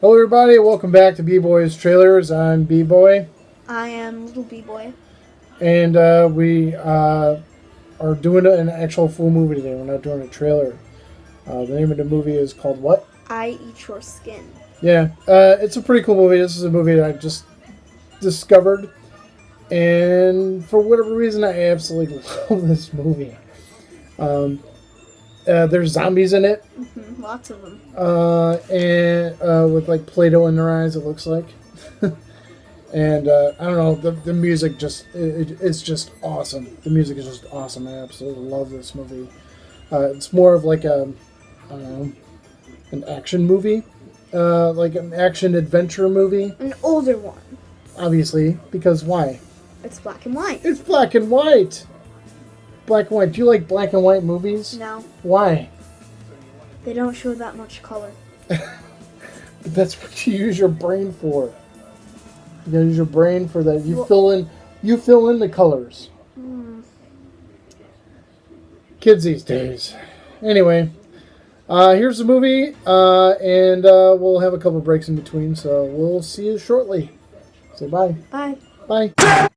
Hello, everybody. Welcome back to B-Boy's Trailers. I'm B-Boy. I am Little B-Boy. And we are doing an actual full movie today. We're not doing a trailer. The name of the movie is called what? I Eat Your Skin. Yeah, it's a pretty cool movie. This is a movie that I just discovered. And for whatever reason, I absolutely love this movie. There's zombies in it. Mm-hmm, lots of them. And with like Play-Doh in their eyes, it looks like. And I don't know, the music it's just awesome. The music is just awesome. I absolutely love this movie. It's more of like an action movie, like an action adventure movie. An older one. Obviously, because why? It's black and white. It's black and white. Black and white. Do you like black and white movies? No. Why? They don't show that much color. That's what you use your brain for. You gotta use your brain for that. You fill in the colors. Kids these days. Anyway, here's the movie, and we'll have a couple breaks in between. So we'll see you shortly. Say bye. Bye. Bye.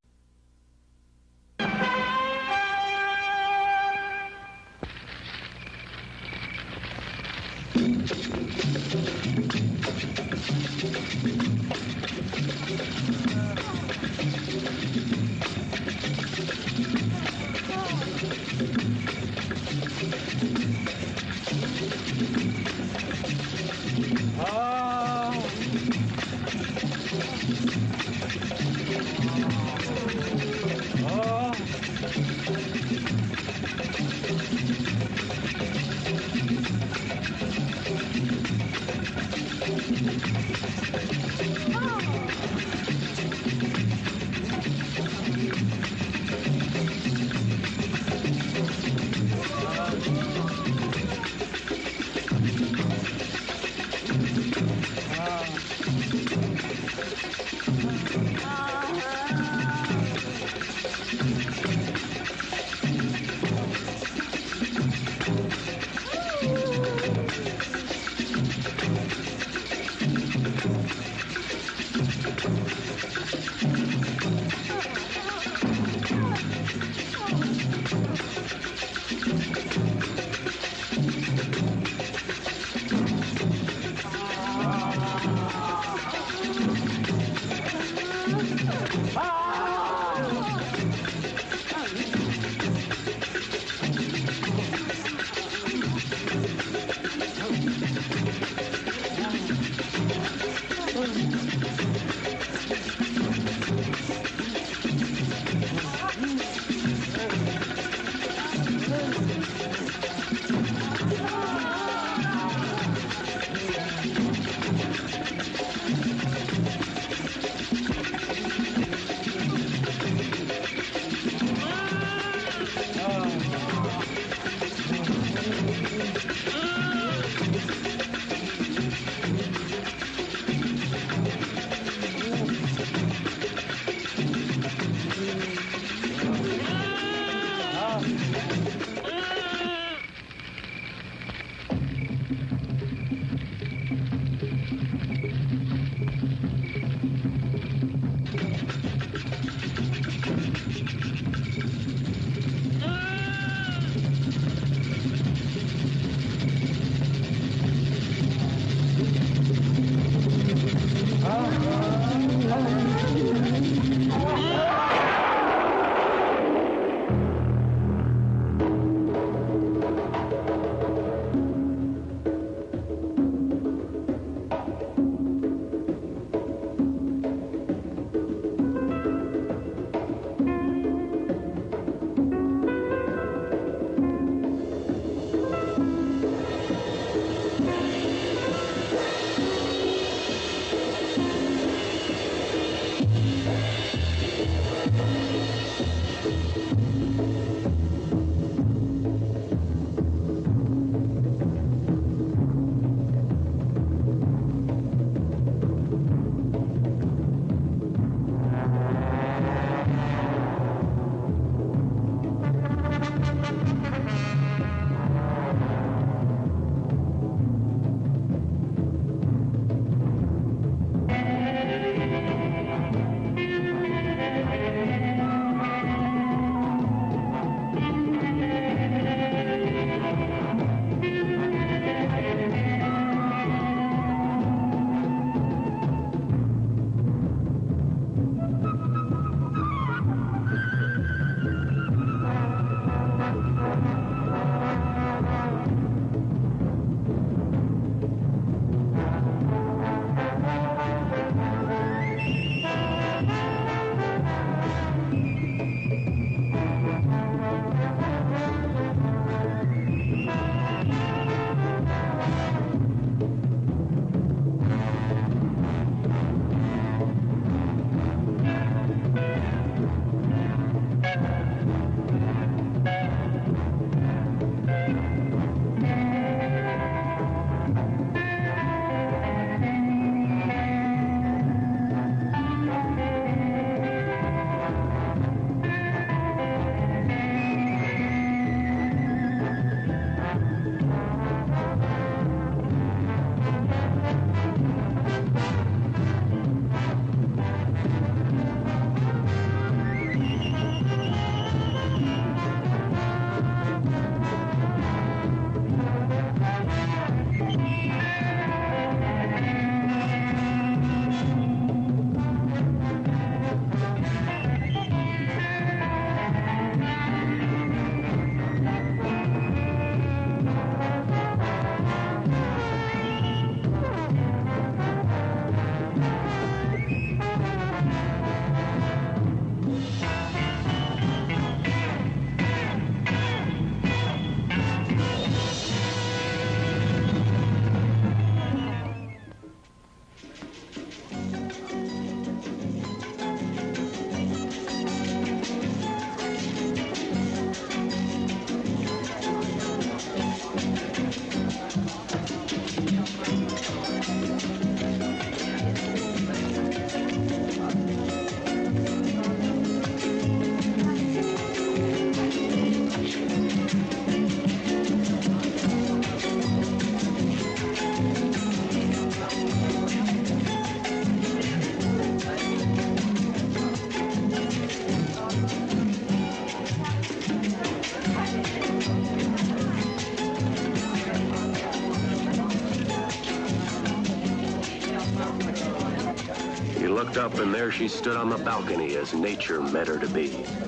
looked up, and there she stood on the balcony as nature meant her to be.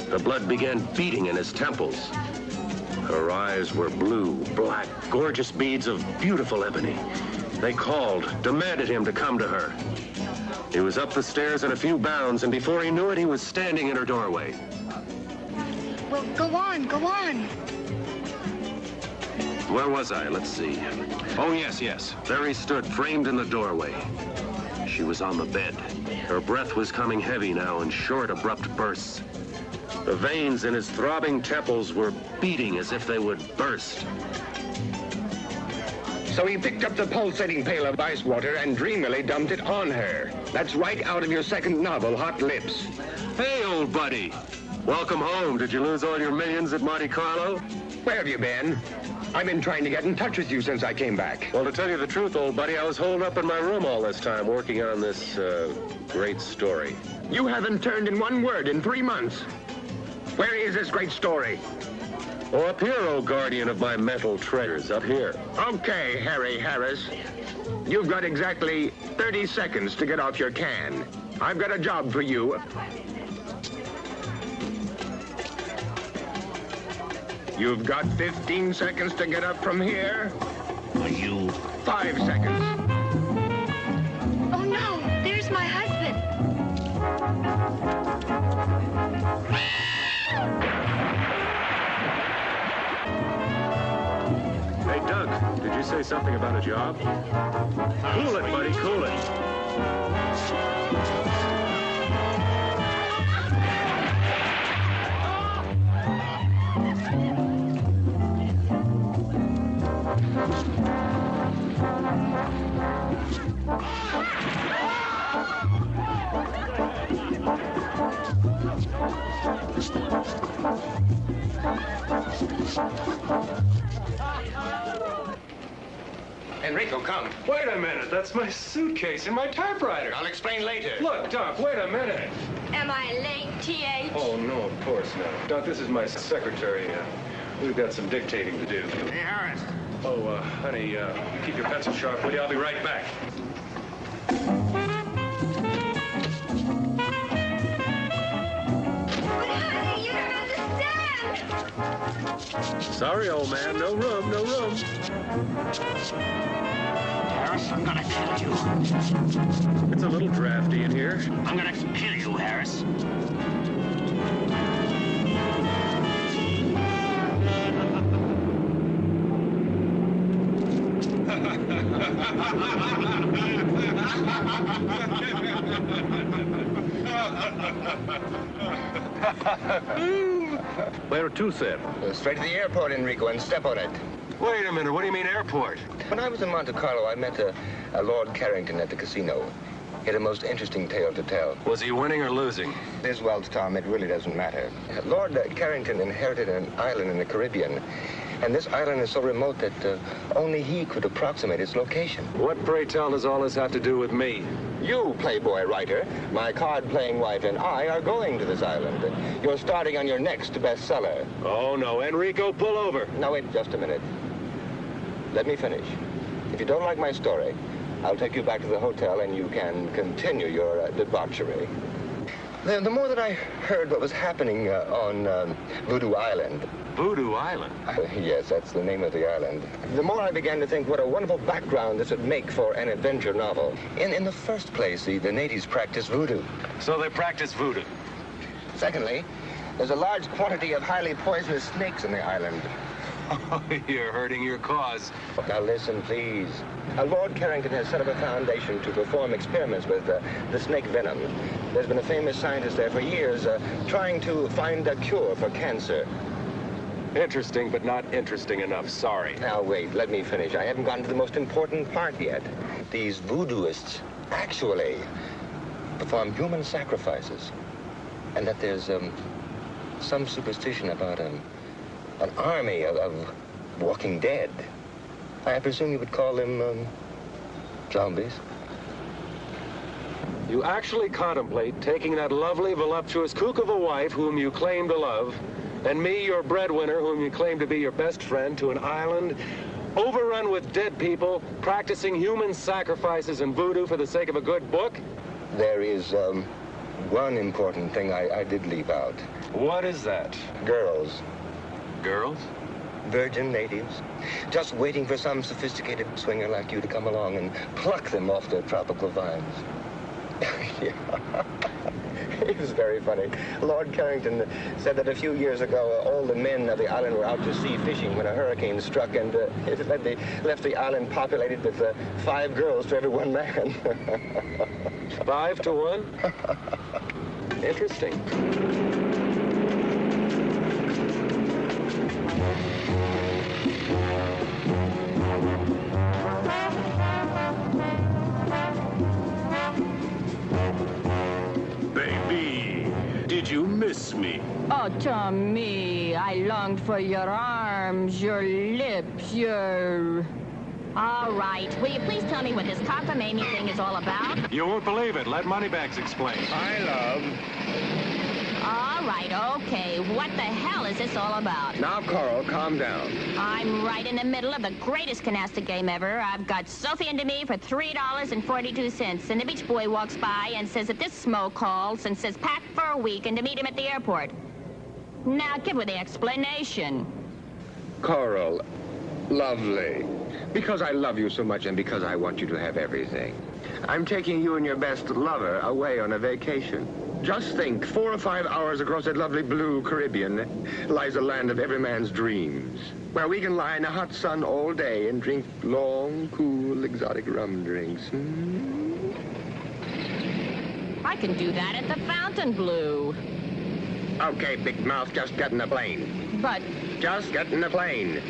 The blood began beating in his temples. Her eyes were blue, black, gorgeous beads of beautiful ebony. They called, demanded him to come to her. He was up the stairs in a few bounds, and before he knew it, he was standing in her doorway. Well, go on, go on. Where was I? Let's see. Oh, yes. There he stood, framed in the doorway. She was on the bed. Her breath was coming heavy now in short, abrupt bursts. The veins in his throbbing temples were beating as if they would burst. So he picked up the pulsating pail of ice water and dreamily dumped it on her. That's right out of your second novel, Hot Lips. Hey, old buddy. Welcome home. Did you lose all your millions at Monte Carlo? Where have you been? I've been trying to get in touch with you since I came back. Well, to tell you the truth, old buddy, I was holed up in my room all this time working on this, great story. You haven't turned in one word in 3 months. Where is this great story? Oh, up here, old guardian of my mental treasures, up here. Okay, Harry Harris. You've got exactly 30 seconds to get off your can. I've got a job for you. You've got 15 seconds to get up from here. Are you? 5 seconds. Oh, no, there's my husband. Hey, Doug, did you say something about a job? Cool it, buddy, cool it. Enrico, come. Wait a minute, that's my suitcase and my typewriter. I'll explain later. Look, Doc, wait a minute. Am I late, T.H.? Oh, no, of course not. Doc, this is my secretary. We've got some dictating to do. Hey, Harris. Oh, honey, keep your pencil sharp, will you? I'll be right back. But, honey, you don't understand. Sorry, old man, no room, no room. Harris, I'm gonna kill you. It's a little drafty in here. I'm gonna kill you, Harris. Where to, sir? Straight to the airport, Enrico, and step on it. Wait a minute, what do you mean airport? When I was in Monte Carlo, I met a Lord Carrington at the casino. He had a most interesting tale to tell. Was he winning or losing? This Wells, Tom, it really doesn't matter. Lord Carrington inherited an island in the Caribbean, and this island is so remote that only he could approximate its location. What, pray tell, does all this have to do with me? You, Playboy writer, my card-playing wife, and I are going to this island. You're starting on your next bestseller. Oh, no, Enrico, pull over. Now, wait just a minute. Let me finish. If you don't like my story, I'll take you back to the hotel and you can continue your debauchery. The more that I heard what was happening on Voodoo Island. Voodoo Island? Yes, that's the name of the island. The more I began to think what a wonderful background this would make for an adventure novel. In the first place, the natives practice voodoo. So they practice voodoo. Secondly, there's a large quantity of highly poisonous snakes in the island. You're hurting your cause. Now listen, please. Lord Carrington has set up a foundation to perform experiments with the snake venom. There's been a famous scientist there for years trying to find a cure for cancer. Interesting, but not interesting enough. Sorry. Now wait, let me finish. I haven't gotten to the most important part yet. These voodooists actually perform human sacrifices. And that there's some superstition about an army of walking dead. I presume you would call them zombies. You actually contemplate taking that lovely, voluptuous kook of a wife whom you claim to love, and me, your breadwinner, whom you claim to be your best friend, to an island overrun with dead people practicing human sacrifices and voodoo for the sake of a good book? there is one important thing I did leave out. What is that? Girls. Girls? Virgin natives. Just waiting for some sophisticated swinger like you to come along and pluck them off their tropical vines. Yeah. It was very funny. Lord Carrington said that a few years ago, all the men of the island were out to sea fishing when a hurricane struck, and it left the island populated with 5 girls to every 1 man. 5 to 1? Interesting. Baby, did you miss me? Oh, Tommy, I longed for your arms, your lips, your... All right, will you please tell me what this cockamamie thing is all about? You won't believe it. Let Moneybags explain. I love. All right, okay, what the hell is this all about? Now, Coral, calm down. I'm right in the middle of the greatest canasta game ever. I've got Sophie into me for $3.42, and the beach boy walks by and says that this smo calls and says pack for a week and to meet him at the airport. Now, give her the explanation. Coral, lovely. Because I love you so much and because I want you to have everything. I'm taking you and your best lover away on a vacation. Just think, 4 or 5 hours across that lovely blue Caribbean lies a land of every man's dreams, where we can lie in the hot sun all day and drink long, cool, exotic rum drinks. I can do that at the Fontainebleau. Okay, big mouth, just get in the plane. But Just get in the plane.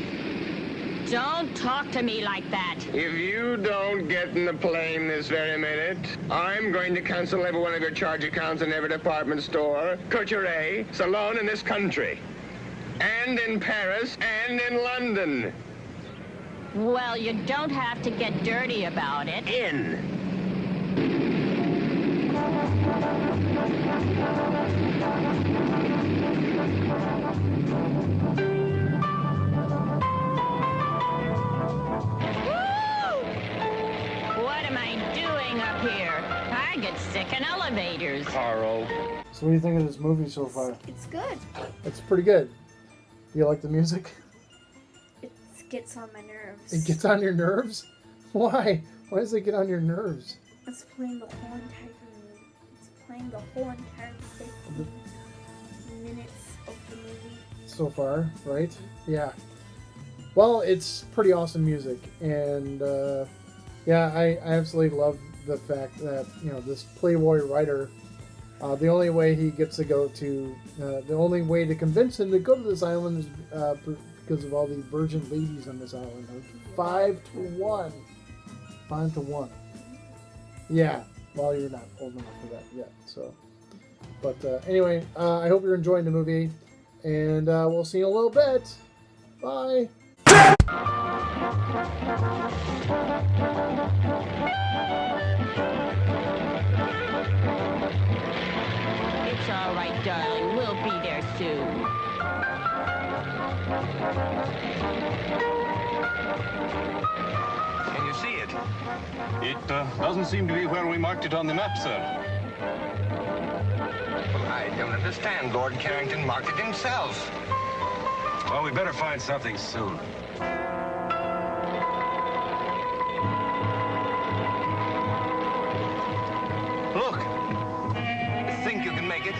don't talk to me like that. If you don't get in the plane this very minute, I'm going to cancel every one of your charge accounts in every department store, couture, salon in this country. And in Paris, and in London. Well, you don't have to get dirty about it. In. What am I doing up here? I get sick in elevators. Carl. So what do you think of this movie so far? It's good. It's pretty good. You like the music? It gets on my nerves. It gets on your nerves? Why? Why does it get on your nerves? It's playing the whole entire movie. It's playing the whole entire 15 minutes of the movie. So far, right? Yeah. Well, it's pretty awesome music, and yeah, I absolutely love the fact that, you know, this Playboy writer, the only way he gets to go to, the only way to convince him to go to this island is because of all the virgin ladies on this island. 5 to 1. 5 to 1. Yeah. Well, you're not old enough for that yet. So, but anyway, I hope you're enjoying the movie, and we'll see you in a little bit. Bye. It's all right, darling. We'll be there soon. Can you see it? It doesn't seem to be where we marked it on the map, sir. Well, I don't understand. Lord Carrington marked it himself. Well, we better find something soon. Look, Think you can make it?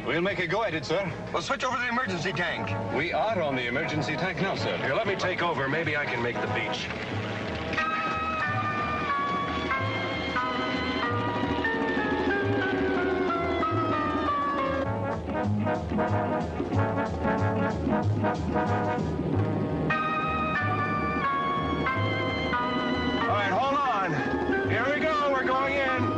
we'll make a go at it, sir. Well, switch over to the emergency tank. We are on the emergency tank now, sir. Here, let me take over. Maybe I can make the beach. All right, hold on. Here we go. We're going in.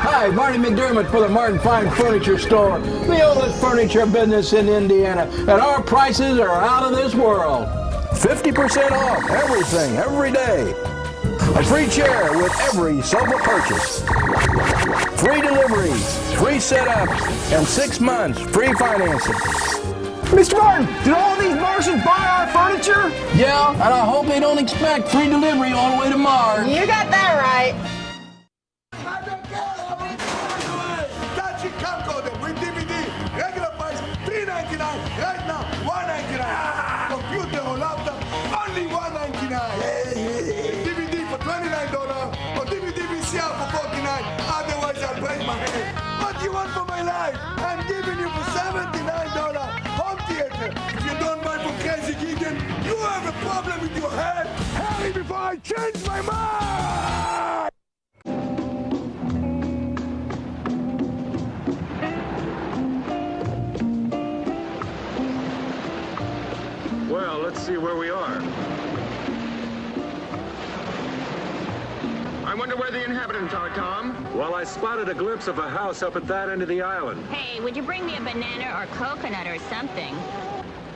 Hi, Marty McDermott for the Martin Fine Furniture Store, the oldest furniture business in Indiana, and our prices are out of this world. 50% off everything, every day. A free chair with every sofa purchase. free delivery, free setup, and 6 months free financing. Mr. Martin, did all these Martians buy our furniture? Yeah, and I hope they don't expect free delivery all the way to Mars. You got that right. With DVD, regular price $3.99. Right now, $1.99. Computer or laptop, only $1.99. DVD for $29 or DVD VCR for $49. Otherwise, I'll break my head. What do you want for my life? I'm giving you for $79 home theater. If you don't buy for Crazy Gideon, you have a problem with your head. Hurry before I change my mind. Well, let's see where we are. I wonder where the inhabitants are, Tom. Well, I spotted a glimpse of a house up at that end of the island. Hey, would you bring me a banana or coconut or something?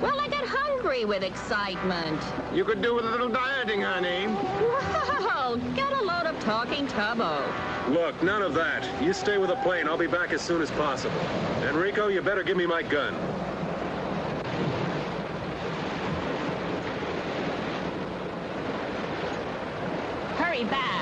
Well, I got hungry with excitement. You could do with a little dieting, honey. Whoa, get a load of talking tubbo. Look, none of that. You stay with the plane. I'll be back as soon as possible. Enrico, you better give me my gun. Hurry back.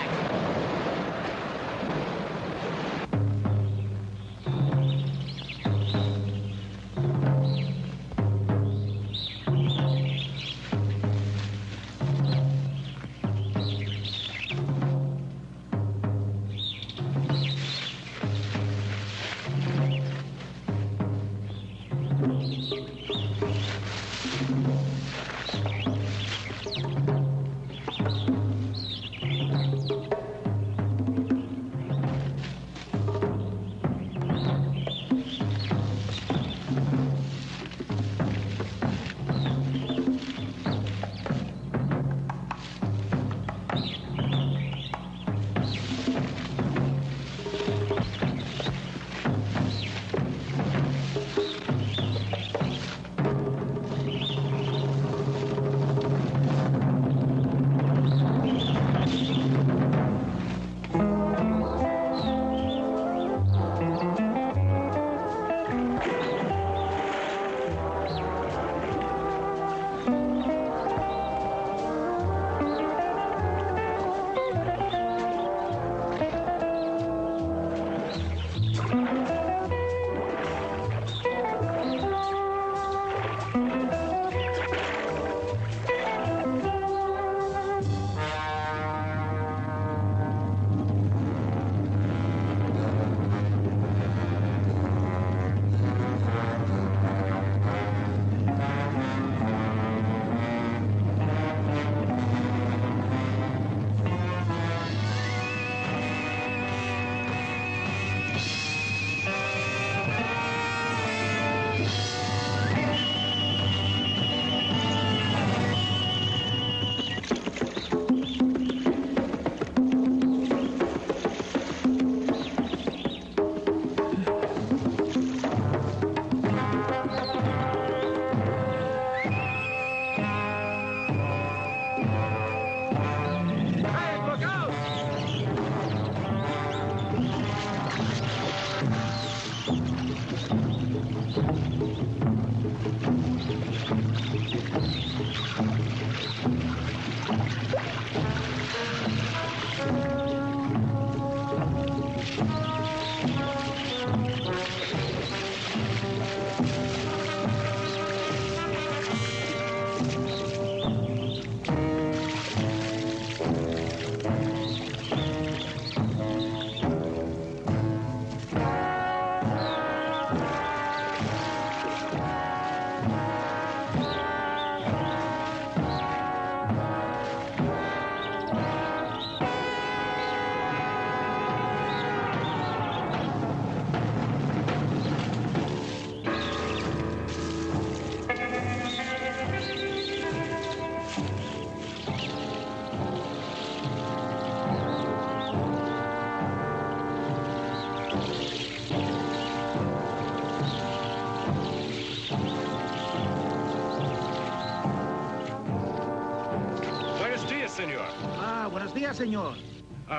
Senor. Ah, buenos días, señor.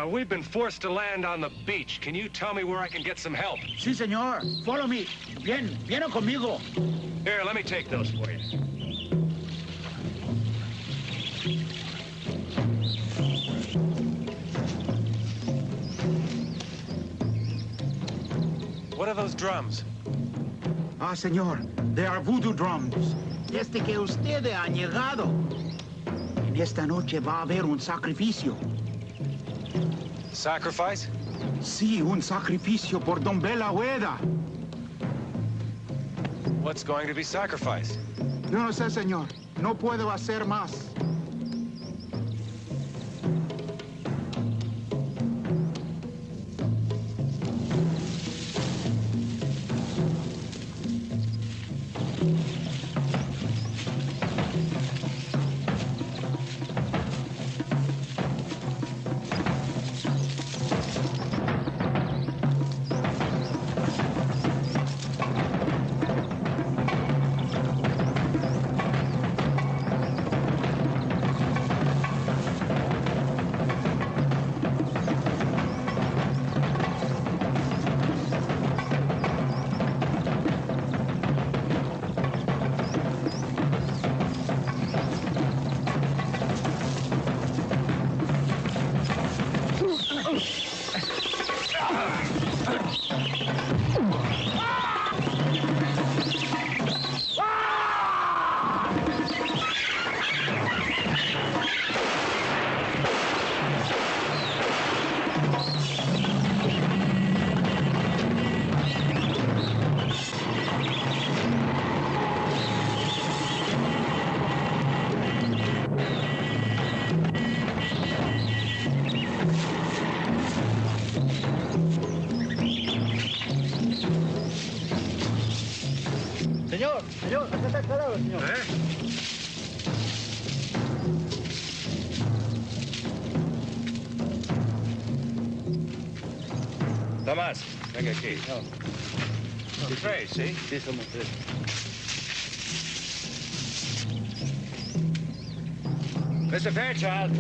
We've been forced to land on the beach. Can you tell me where I can get some help? Sí, señor. Follow me. Viene conmigo. Here, let me take those for you. What are those drums? Ah, señor. They are voodoo drums. Desde que ustedes han llegado. En esta noche va a haber un sacrificio. Sacrifice? Sí, un sacrificio por Don WHEL. What's going to be sacrificed? Yo no sé, señor. No puedo hacer más. Señor, acá está calado, señor. Tomás, venga aquí. No. Tres, ¿sí? Sí, somos tres. Mr. Fairchild.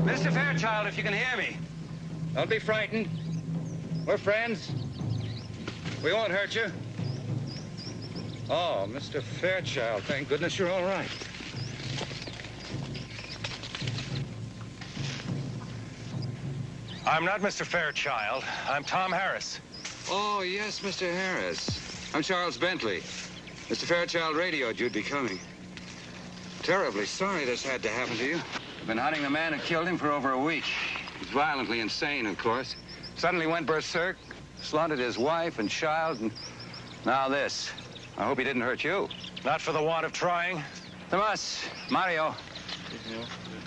Mr. Fairchild, if you can hear me. Don't be frightened. We're friends. We won't hurt you. Oh, Mr. Fairchild, thank goodness you're all right. I'm not Mr. Fairchild. I'm Tom Harris. Oh, yes, Mr. Harris. I'm Charles Bentley. Mr. Fairchild radioed you'd be coming. Terribly sorry this had to happen to you. I've been hunting the man who killed him for over a week. He's violently insane, of course. Suddenly went berserk, slaughtered his wife and child, and now this. I hope he didn't hurt you. Not for the want of trying. Tomás, Mario.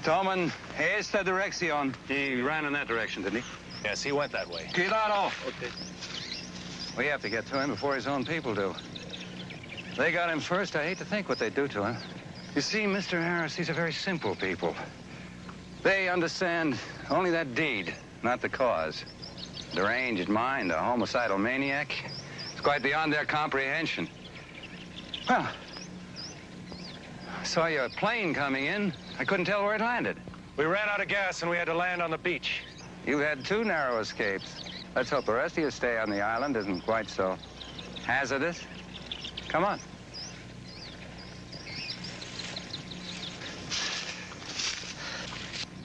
Toman esta dirección. He ran in that direction, didn't he? Yes, he went that way. Cuidado. Okay. We have to get to him before his own people do. They got him first. I hate to think what they'd do to him. You see, Mr. Harris, these are very simple people. They understand only that deed, not the cause. Deranged mind, a homicidal maniac. It's quite beyond their comprehension. Well, I saw your plane coming in. I couldn't tell where it landed. We ran out of gas and we had to land on the beach. You've had 2 narrow escapes. Let's hope the rest of your stay on the island isn't quite so hazardous. Come on.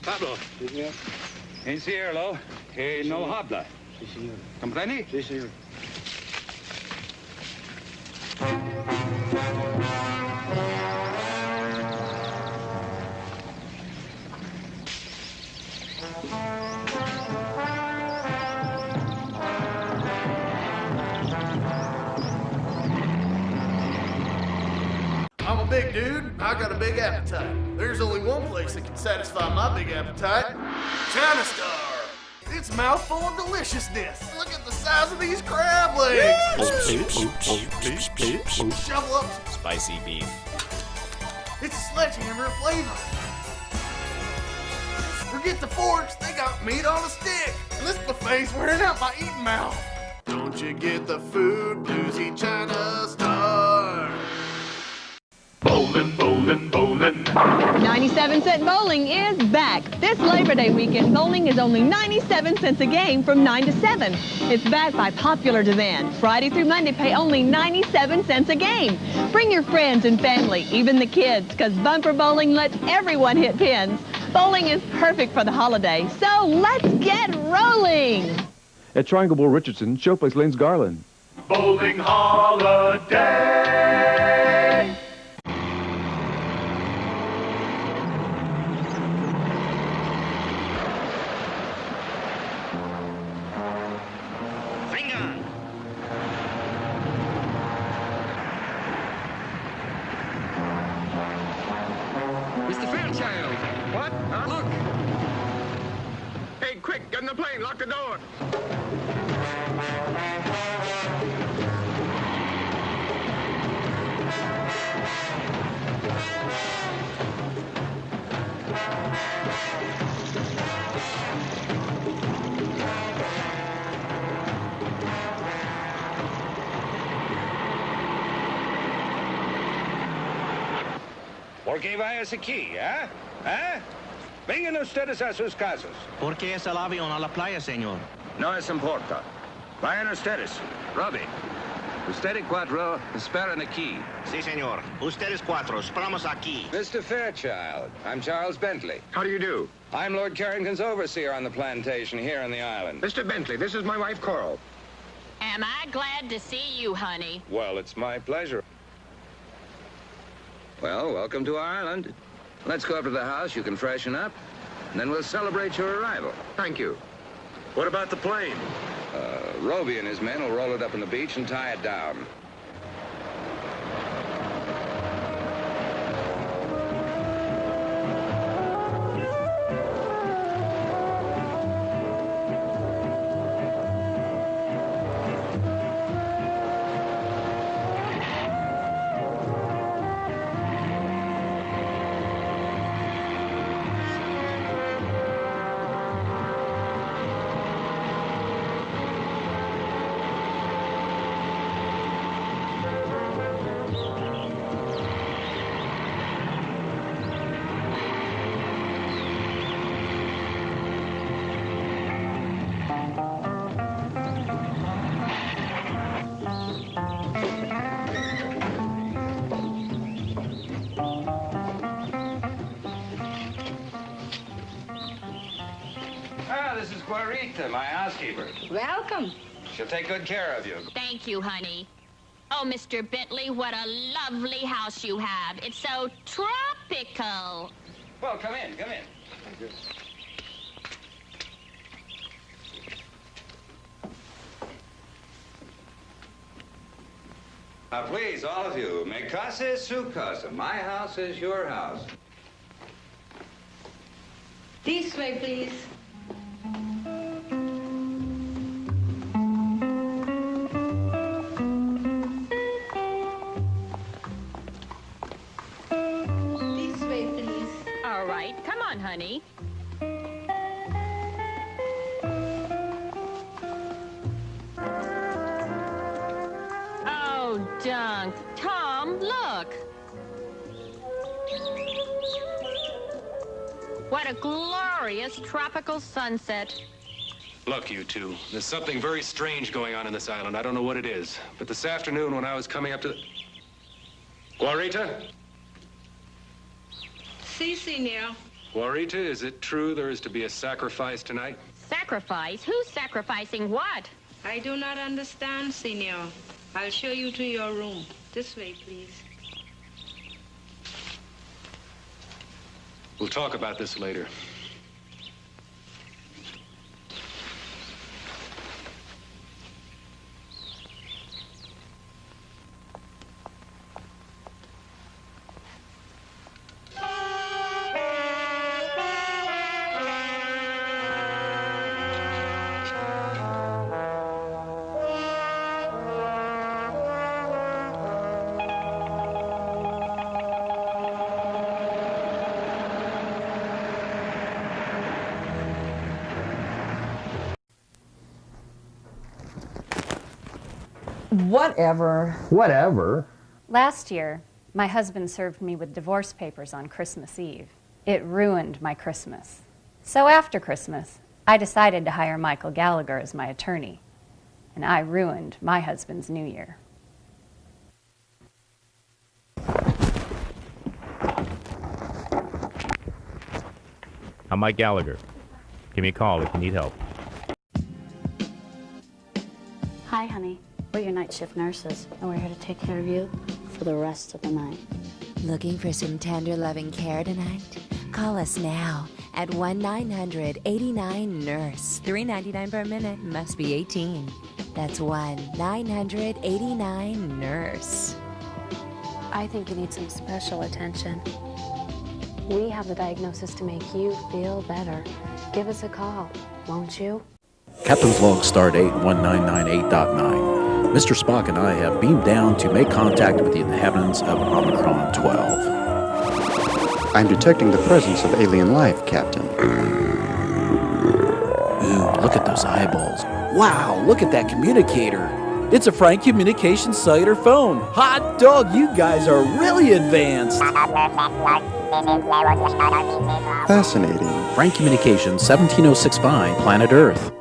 Pablo. Sí, señor. Encierro, que no habla. Sí, señor. ¿Comprende? Sí, señor. I'm a big dude. I got a big appetite. There's only one place that can satisfy my big appetite. China Star. It's mouthful of deliciousness. Look at the size of these crab legs. Shovel up. Spicy beef. It's a sledgehammer of flavor. Forget the forks, they got meat on a stick. And this buffet's wearing out my eating mouth. Don't you get the food blues, eat China Star. Bowling, bowling, bowling. gentlemen. 97-cent bowling is back. This Labor Day weekend, bowling is only 97 cents a game from 9 to 7. It's backed by popular demand. Friday through Monday, pay only 97 cents a game. Bring your friends and family, even the kids, because bumper bowling lets everyone hit pins. Bowling is perfect for the holiday, so let's get rolling. At Triangle Bowl Richardson, Showplace Lanes Garland. Bowling holiday. Finger! Mr. Fairchild! What? Look! Hey, quick, get in the plane, lock the door! ¿Por qué vayas aquí, eh? ¿Eh? Vengan ustedes a sus casas. ¿Por qué es el avión a la playa, señor? No les importa. Vayan ustedes. Robbie, usted y cuatro esperan aquí. Sí, señor. Ustedes cuatro, esperamos aquí. Mr. Fairchild, I'm Charles Bentley. How do you do? I'm Lord Carrington's overseer on the plantation here on the island. Mr. Bentley, this is my wife, Coral. Am I glad to see you, honey? Well, it's my pleasure. Well, welcome to our island. Let's go up to the house. You can freshen up, and then we'll celebrate your arrival. Thank you. What about the plane? Roby and his men will roll it up on the beach and tie it down. This is Guarita, my housekeeper. Welcome. She'll take good care of you. Thank you, honey. Oh, Mr. Bentley, what a lovely house you have. It's so tropical. Well, come in, come in. Now, please, all of you, mi casa es su casa. My house is your house. This way, please. This way, please. All right, come on, honey. Oh, Dunk. Tom, look. What a glorious tropical sunset. Look, you two, there's something very strange going on in this island. I don't know what it is. But this afternoon when I was coming up to the... Guarita? Si, senor. Guarita, is it true there is to be a sacrifice tonight? Sacrifice? Who's sacrificing what? I do not understand, senor. I'll show you to your room. This way, please. We'll talk about this later. Whatever. Whatever. Last year, My husband served me with divorce papers on Christmas Eve. It ruined my Christmas. So after Christmas, I decided to hire Michael Gallagher as my attorney, and I ruined my husband's New Year. I'm Mike Gallagher. Give me a call if you need help. Hi, honey. We're your night shift nurses, and we're here to take care of you for the rest of the night. Looking for some tender, loving care tonight? Call us now at 1-900-89-NURSE. $3.99 per minute. Must be 18. That's 1-900-89-NURSE. I think you need some special attention. We have the diagnosis to make you feel better. Give us a call, won't you? Captain's log start 81998.9. Mr. Spock and I have beamed down to make contact with the inhabitants of Omicron 12. I'm detecting the presence of alien life, Captain. Ooh, look at those eyeballs. Wow, look at that communicator. It's a Frank Communications cellular phone. Hot dog, you guys are really advanced. Fascinating. Frank Communications, 1706 Vine, Planet Earth.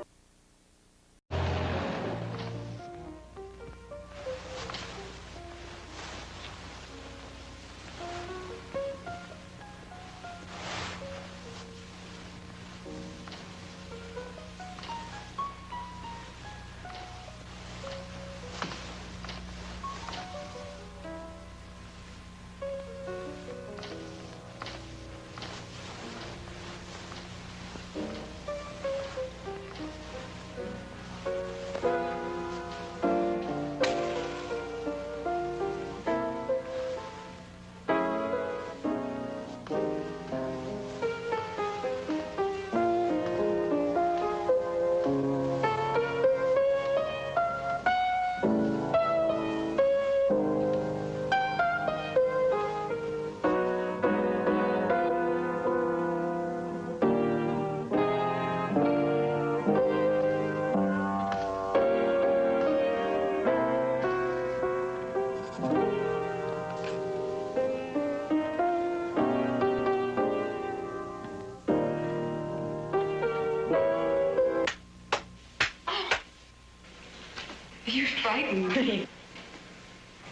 You frightened me.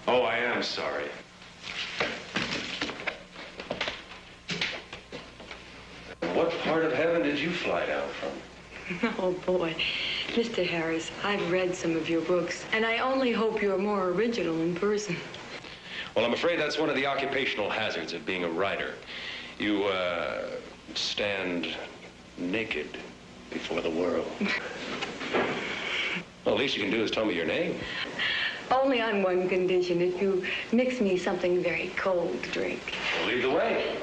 Oh, I am sorry. What part of heaven did you fly down from? Oh, boy. Mr. Harris, I've read some of your books, and I only hope you're more original in person. Well, I'm afraid that's one of the occupational hazards of being a writer. You, stand naked before the world. Well, the least you can do is tell me your name. Only on one condition, if you mix me something very cold to drink. Well, lead the way.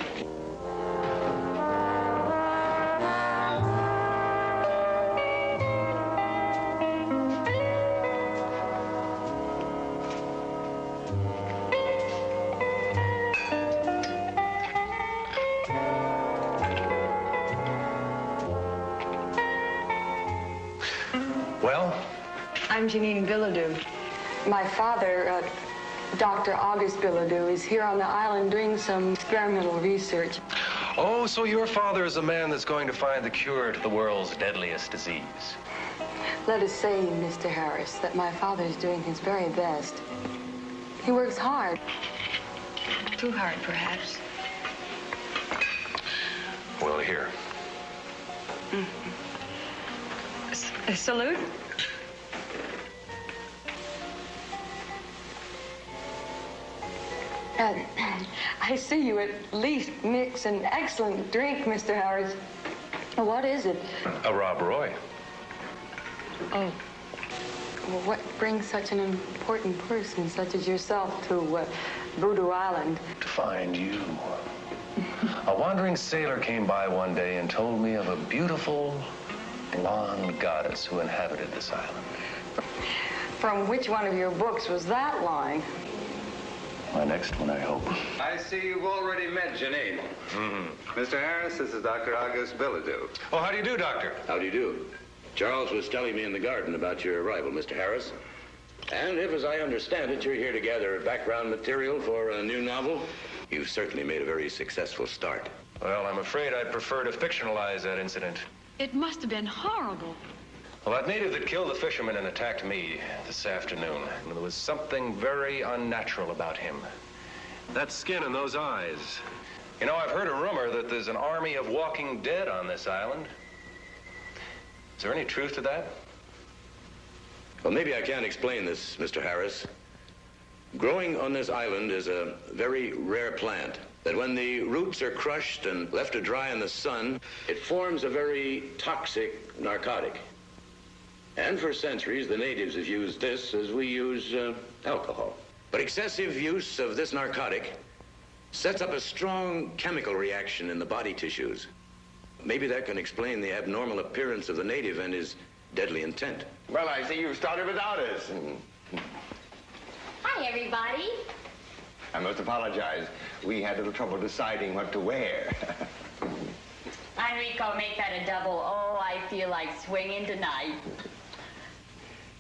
Well? I'm Janine Bilodeau. My father, Dr. August Bilodeau, is here on the island doing some experimental research. Oh, so your father is the man that's going to find the cure to the world's deadliest disease. Let us say, Mr. Harris, that my father is doing his very best. He works hard. Too hard, perhaps. Well, here. A salute? I see you at least mix an excellent drink, Mr. Harris. What is it? A Rob Roy. Oh. Well, what brings such an important person such as yourself to Voodoo Island? To find you. A wandering sailor came by one day and told me of a beautiful blonde goddess who inhabited this island. From which one of your books was that line? My next one, I hope. I see you've already met Janine. Mm-hmm. Mr. Harris, this is Dr. August Bilodeau. Oh, how do you do, Doctor? How do you do? Charles was telling me in the garden about your arrival, Mr. Harris. And if, as I understand it, you're here to gather background material for a new novel, you've certainly made a very successful start. Well, I'm afraid I'd prefer to fictionalize that incident. It must have been horrible. Well, that native that killed the fisherman and attacked me this afternoon, there was something very unnatural about him. That skin and those eyes. You know, I've heard a rumor that there's an army of walking dead on this island. Is there any truth to that? Well, maybe I can explain this, Mr. Harris. Growing on this island is a very rare plant that when the roots are crushed and left to dry in the sun, it forms a very toxic narcotic. And for centuries, the natives have used this as we use alcohol. But excessive use of this narcotic sets up a strong chemical reaction in the body tissues. Maybe that can explain the abnormal appearance of the native and his deadly intent. Well, I see you've started without us. Hi, everybody. I must apologize. We had a little trouble deciding what to wear. Enrico, make that a double. Oh, I feel like swinging tonight.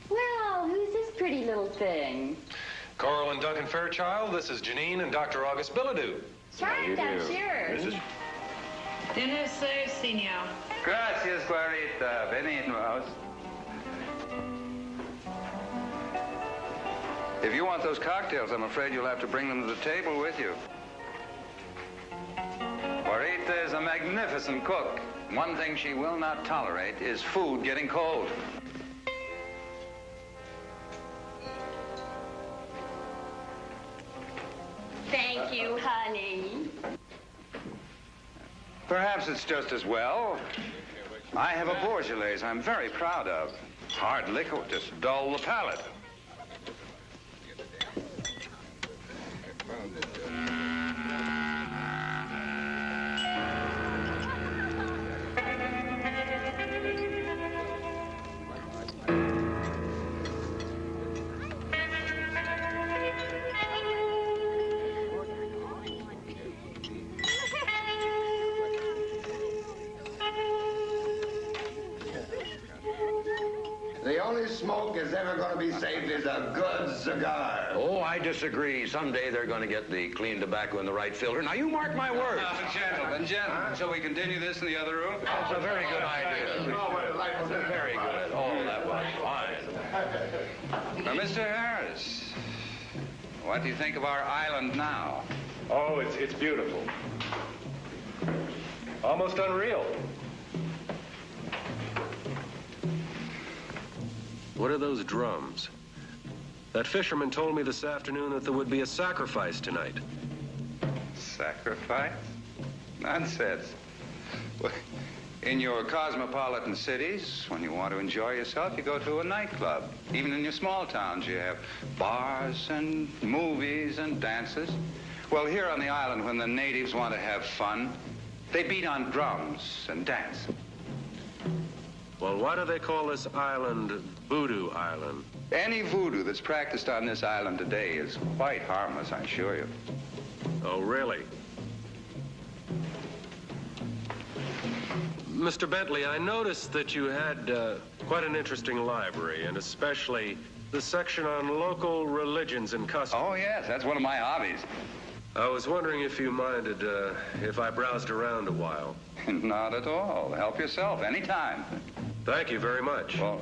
Well, who's this pretty little thing? Coral and Duncan Fairchild, this is Janine and Dr. August Bilodeau. Right, I'm sure. Dinner served, senor. Gracias, Clarita. Benignos. If you want those cocktails, I'm afraid you'll have to bring them to the table with you. Clarita is a magnificent cook. One thing she will not tolerate is food getting cold. Thank you, honey. Perhaps it's just as well. I have a Bourgeois I'm very proud of. Hard liquor will just dull the palate. The only smoke that's ever going to be safe is a good cigar. Oh, I disagree. Someday they're going to get the clean tobacco in the right filter. Now, you mark my words. Gentlemen, shall we continue this in the other room? That's a very good idea. Very good. Oh, that was fine. Now, Mr. Harris, what do you think of our island now? Oh, it's beautiful. Almost unreal. What are those drums? That fisherman told me this afternoon that there would be a sacrifice tonight. Sacrifice? Nonsense. Well, in your cosmopolitan cities, when you want to enjoy yourself, you go to a nightclub. Even in your small towns, you have bars and movies and dances. Well, here on the island, when the natives want to have fun, they beat on drums and dance. Well, why do they call this island Voodoo Island? Any voodoo that's practiced on this island today is quite harmless, I assure you. Oh, really? Mr. Bentley, I noticed that you had quite an interesting library, and especially the section on local religions and customs. Oh, yes, that's one of my hobbies. I was wondering if you minded if I browsed around a while. Not at all. Help yourself anytime. Thank you very much. Well,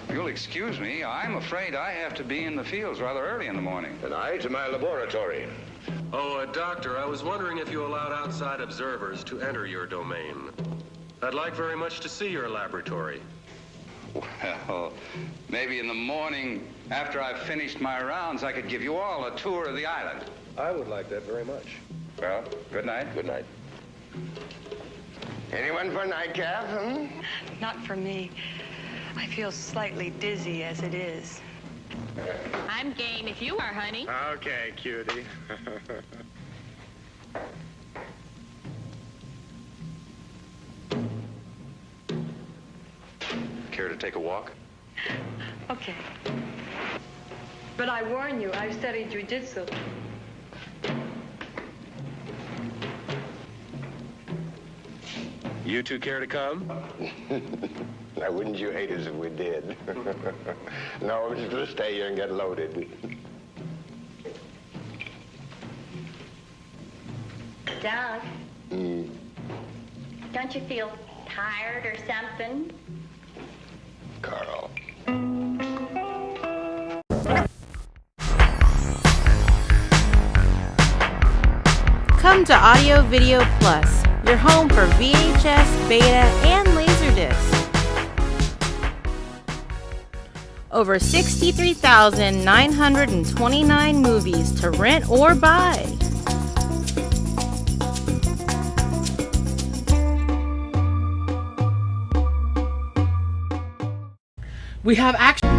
you'll excuse me. I'm afraid I have to be in the fields rather early in the morning. And I to my laboratory. Oh, Doctor, I was wondering if you allowed outside observers to enter your domain. I'd like very much to see your laboratory. Well, maybe in the morning, after I've finished my rounds, I could give you all a tour of the island. I would like that very much. Well, good night. Good night. Anyone for a nightcap? Not for me. I feel slightly dizzy as it is. I'm game if you are, honey. Okay, cutie. Care to take a walk? Okay. But I warn you, I've studied jujitsu. You two care to come? Now, wouldn't you hate us if we did? No, we're just going to stay here and get loaded. Doug, don't you feel tired or something? Carl. Come to Audio Video Plus, your home for VHS, Beta, and Laserdisc. Over 63,929 movies to rent or buy. We have action.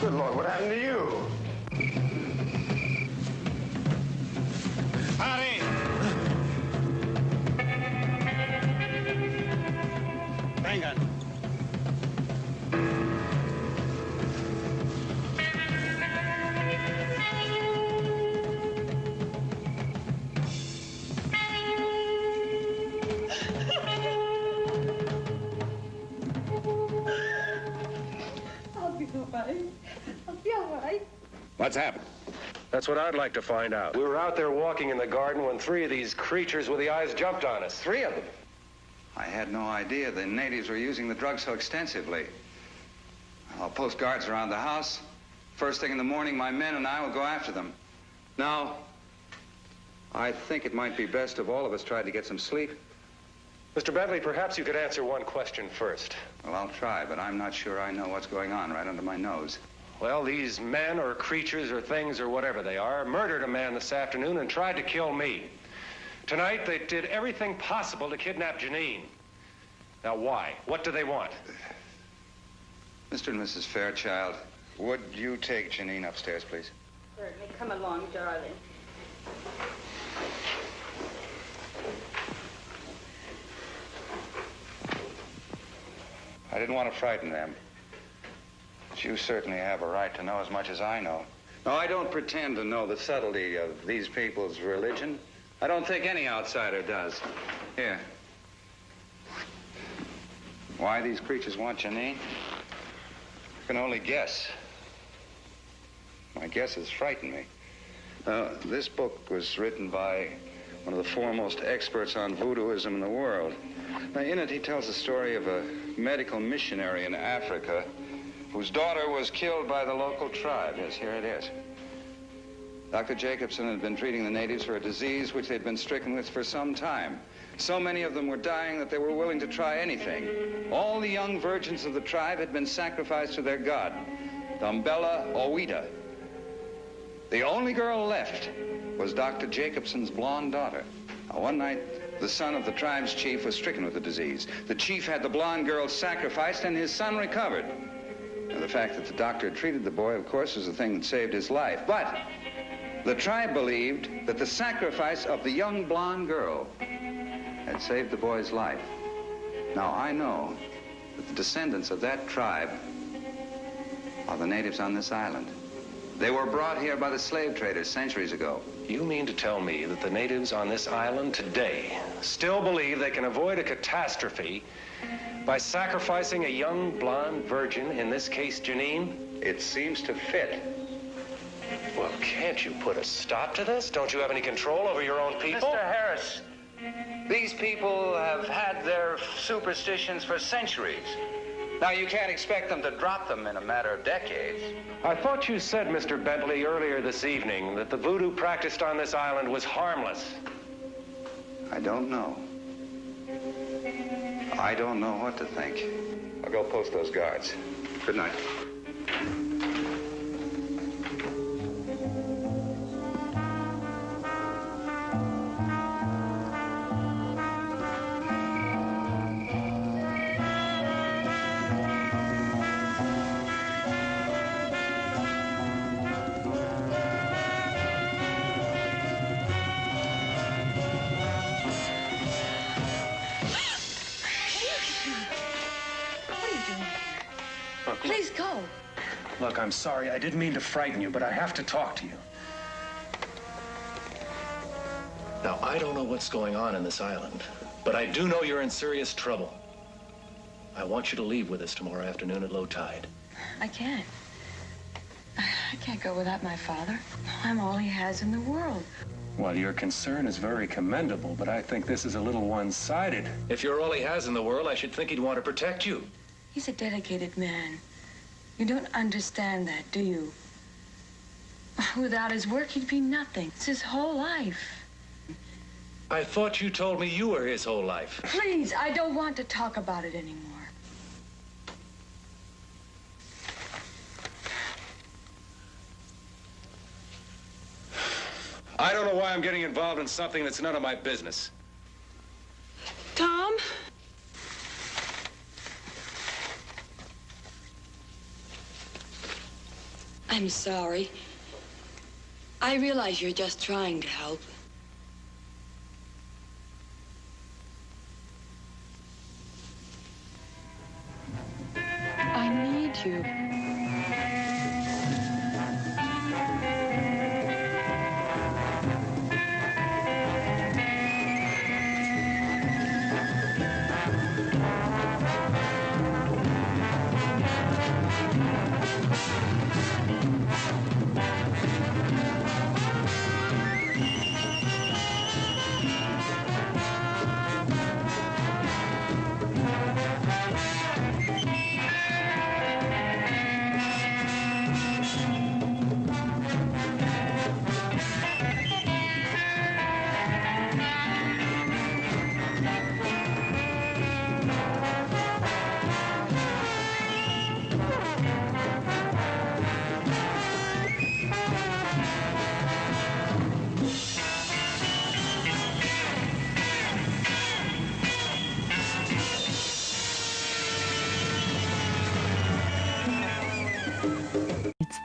Good Lord, what happened to you? Hurry! right. I'll be all right. What's happened? That's what I'd like to find out. We were out there walking in the garden when 3 of these creatures with the eyes jumped on us. 3 of them. I had no idea the natives were using the drug so extensively. I'll post guards around the house. First thing in the morning, my men and I will go after them. Now, I think it might be best if all of us tried to get some sleep. Mr. Bentley, perhaps you could answer one question first. Well, I'll try, but I'm not sure I know what's going on right under my nose. Well, these men or creatures or things or whatever they are murdered a man this afternoon and tried to kill me. Tonight, they did everything possible to kidnap Janine. Now, why? What do they want? Mr. and Mrs. Fairchild, would you take Janine upstairs, please? Certainly. Come along, darling. I didn't want to frighten them. But you certainly have a right to know as much as I know. No, I don't pretend to know the subtlety of these people's religion. I don't think any outsider does. Here. Why these creatures want Janine? I can only guess. My guesses frighten me. This book was written by one of the foremost experts on voodooism in the world. Now, in it, he tells the story of a medical missionary in Africa whose daughter was killed by the local tribe. Yes, here it is. Dr. Jacobson had been treating the natives for a disease which they'd been stricken with for some time. So many of them were dying that they were willing to try anything. All the young virgins of the tribe had been sacrificed to their god, Dumbella Owita. The only girl left was Dr. Jacobson's blonde daughter. Now, one night, the son of the tribe's chief was stricken with the disease. The chief had the blonde girl sacrificed, and his son recovered. Now, the fact that the doctor had treated the boy, of course, was the thing that saved his life. But the tribe believed that the sacrifice of the young blonde girl had saved the boy's life. Now, I know that the descendants of that tribe are the natives on this island. They were brought here by the slave traders centuries ago. You mean to tell me that the natives on this island today still believe they can avoid a catastrophe by sacrificing a young blonde virgin, in this case, Janine? It seems to fit. Well, can't you put a stop to this? Don't you have any control over your own people? Mr. Harris, these people have had their superstitions for centuries. Now, you can't expect them to drop them in a matter of decades. I thought you said, Mr. Bentley, earlier this evening that the voodoo practiced on this island was harmless. I don't know. I don't know what to think. I'll go post those guards. Good night. Please go. Look, I'm sorry. I didn't mean to frighten you, but I have to talk to you. Now, I don't know what's going on in this island, but I do know you're in serious trouble. I want you to leave with us tomorrow afternoon at low tide. I can't. I can't go without my father. I'm all he has in the world. Well, your concern is very commendable, but I think this is a little one-sided. If you're all he has in the world, I should think he'd want to protect you. He's a dedicated man. You don't understand that, do you? Without his work, he'd be nothing. It's his whole life. I thought you told me you were his whole life. Please, I don't want to talk about it anymore. I don't know why I'm getting involved in something that's none of my business. Tom? I'm sorry. I realize you're just trying to help. I need you.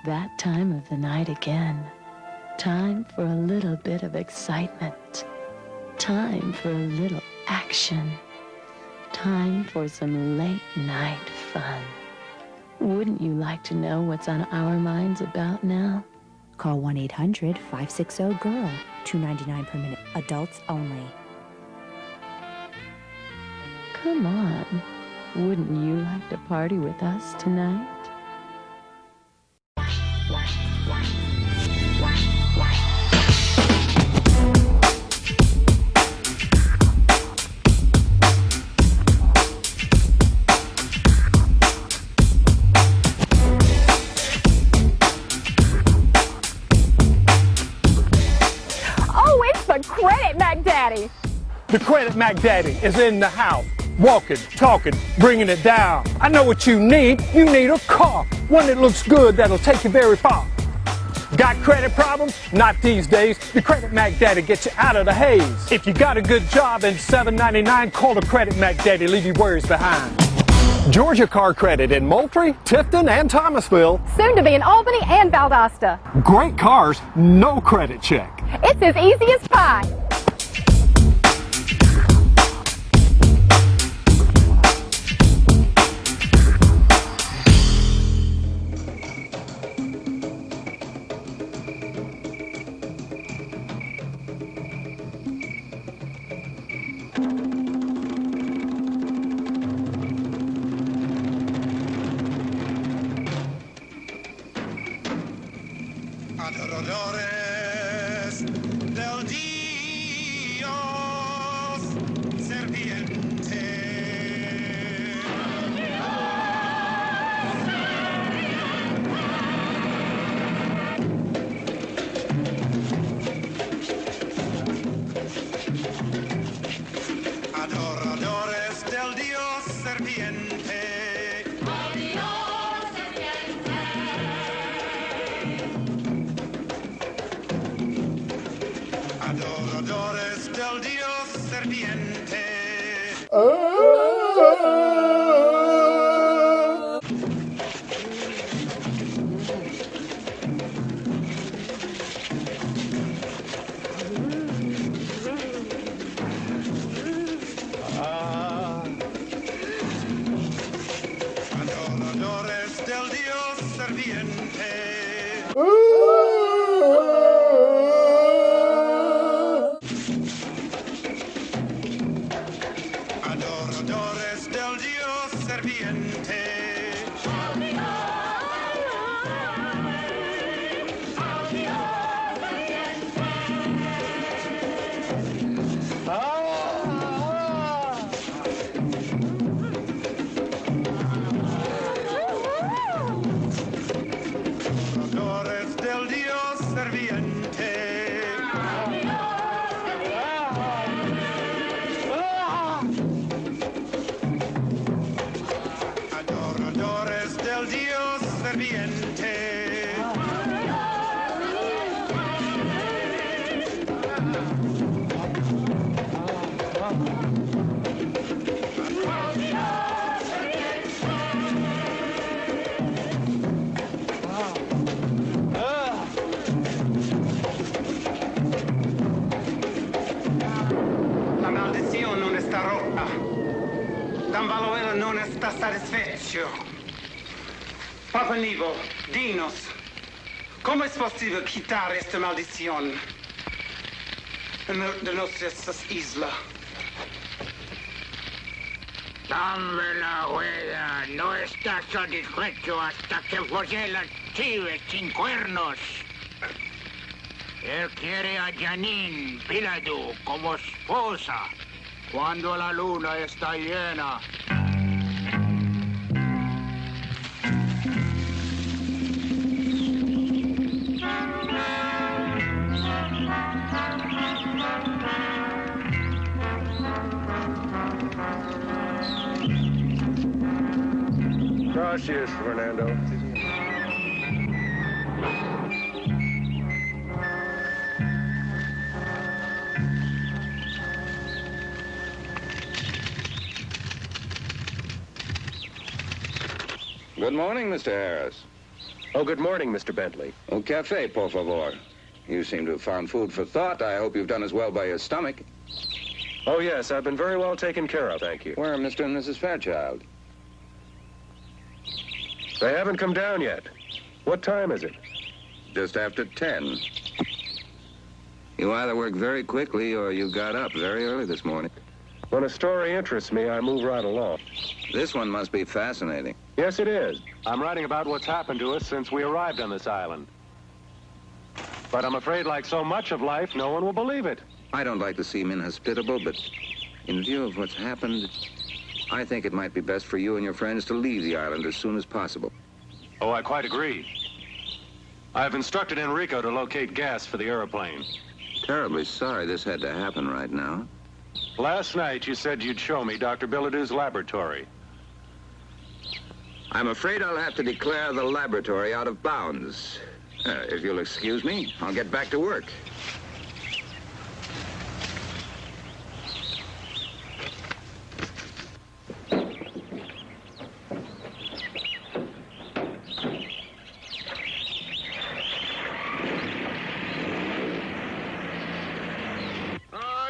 that time of the night again. Time for a little bit of excitement. Time for a little action. Time for some late night fun. Wouldn't you like to know what's on our minds about now? Call 1-800-560-GIRL. $2.99 per minute. Adults only. Come on. Wouldn't you like to party with us tonight? Oh, it's the Credit Mac Daddy. The Credit Mac Daddy is in the house. Walking, talking, bringing it down. I know what you need. You need a car. One that looks good, that'll take you very far. Got credit problems? Not these days. The Credit Mac Daddy gets you out of the haze. If you got a good job and $7.99, call the Credit Mac Daddy. Leave your worries behind. Georgia Car Credit in Moultrie, Tifton, and Thomasville. Soon to be in Albany and Valdosta. Great cars, no credit check. It's as easy as pie. Adoradores del Dios serviente. Adoradores del Dios serviente. Adoradores del Dios serviente. Adoradores del Dios serviente. Adoradores del Dios serviente. Adoradores del Dios serviente. Adoradores del Dios serviente. La maldición non está rota. Dan Valorella non está satisfecho. Papa Nivo, dinos, ¿cómo es posible quitar esta maldición de nuestras islas? Dan Valorella no está satisfecho hasta que folle las chives sin cuernos. Él quiere a Janine Piladu como esposa cuando la luna está llena. Gracias, Fernando. Good morning, Mr. Harris. Oh, good morning, Mr. Bentley. Un café, por favor. You seem to have found food for thought. I hope you've done as well by your stomach. Oh, yes, I've been very well taken care of, thank you. Where are Mr. and Mrs. Fairchild? They haven't come down yet. What time is it? Just after 10. You either work very quickly or you got up very early this morning. When a story interests me, I move right along. This one must be fascinating. Yes, it is. I'm writing about what's happened to us since we arrived on this island. But I'm afraid, like so much of life, no one will believe it. I don't like to seem inhospitable, but in view of what's happened, I think it might be best for you and your friends to leave the island as soon as possible. Oh, I quite agree. I've instructed Enrico to locate gas for the airplane. Terribly sorry this had to happen right now. Last night, you said you'd show me Dr. Billadue's laboratory. I'm afraid I'll have to declare the laboratory out of bounds. If you'll excuse me, I'll get back to work.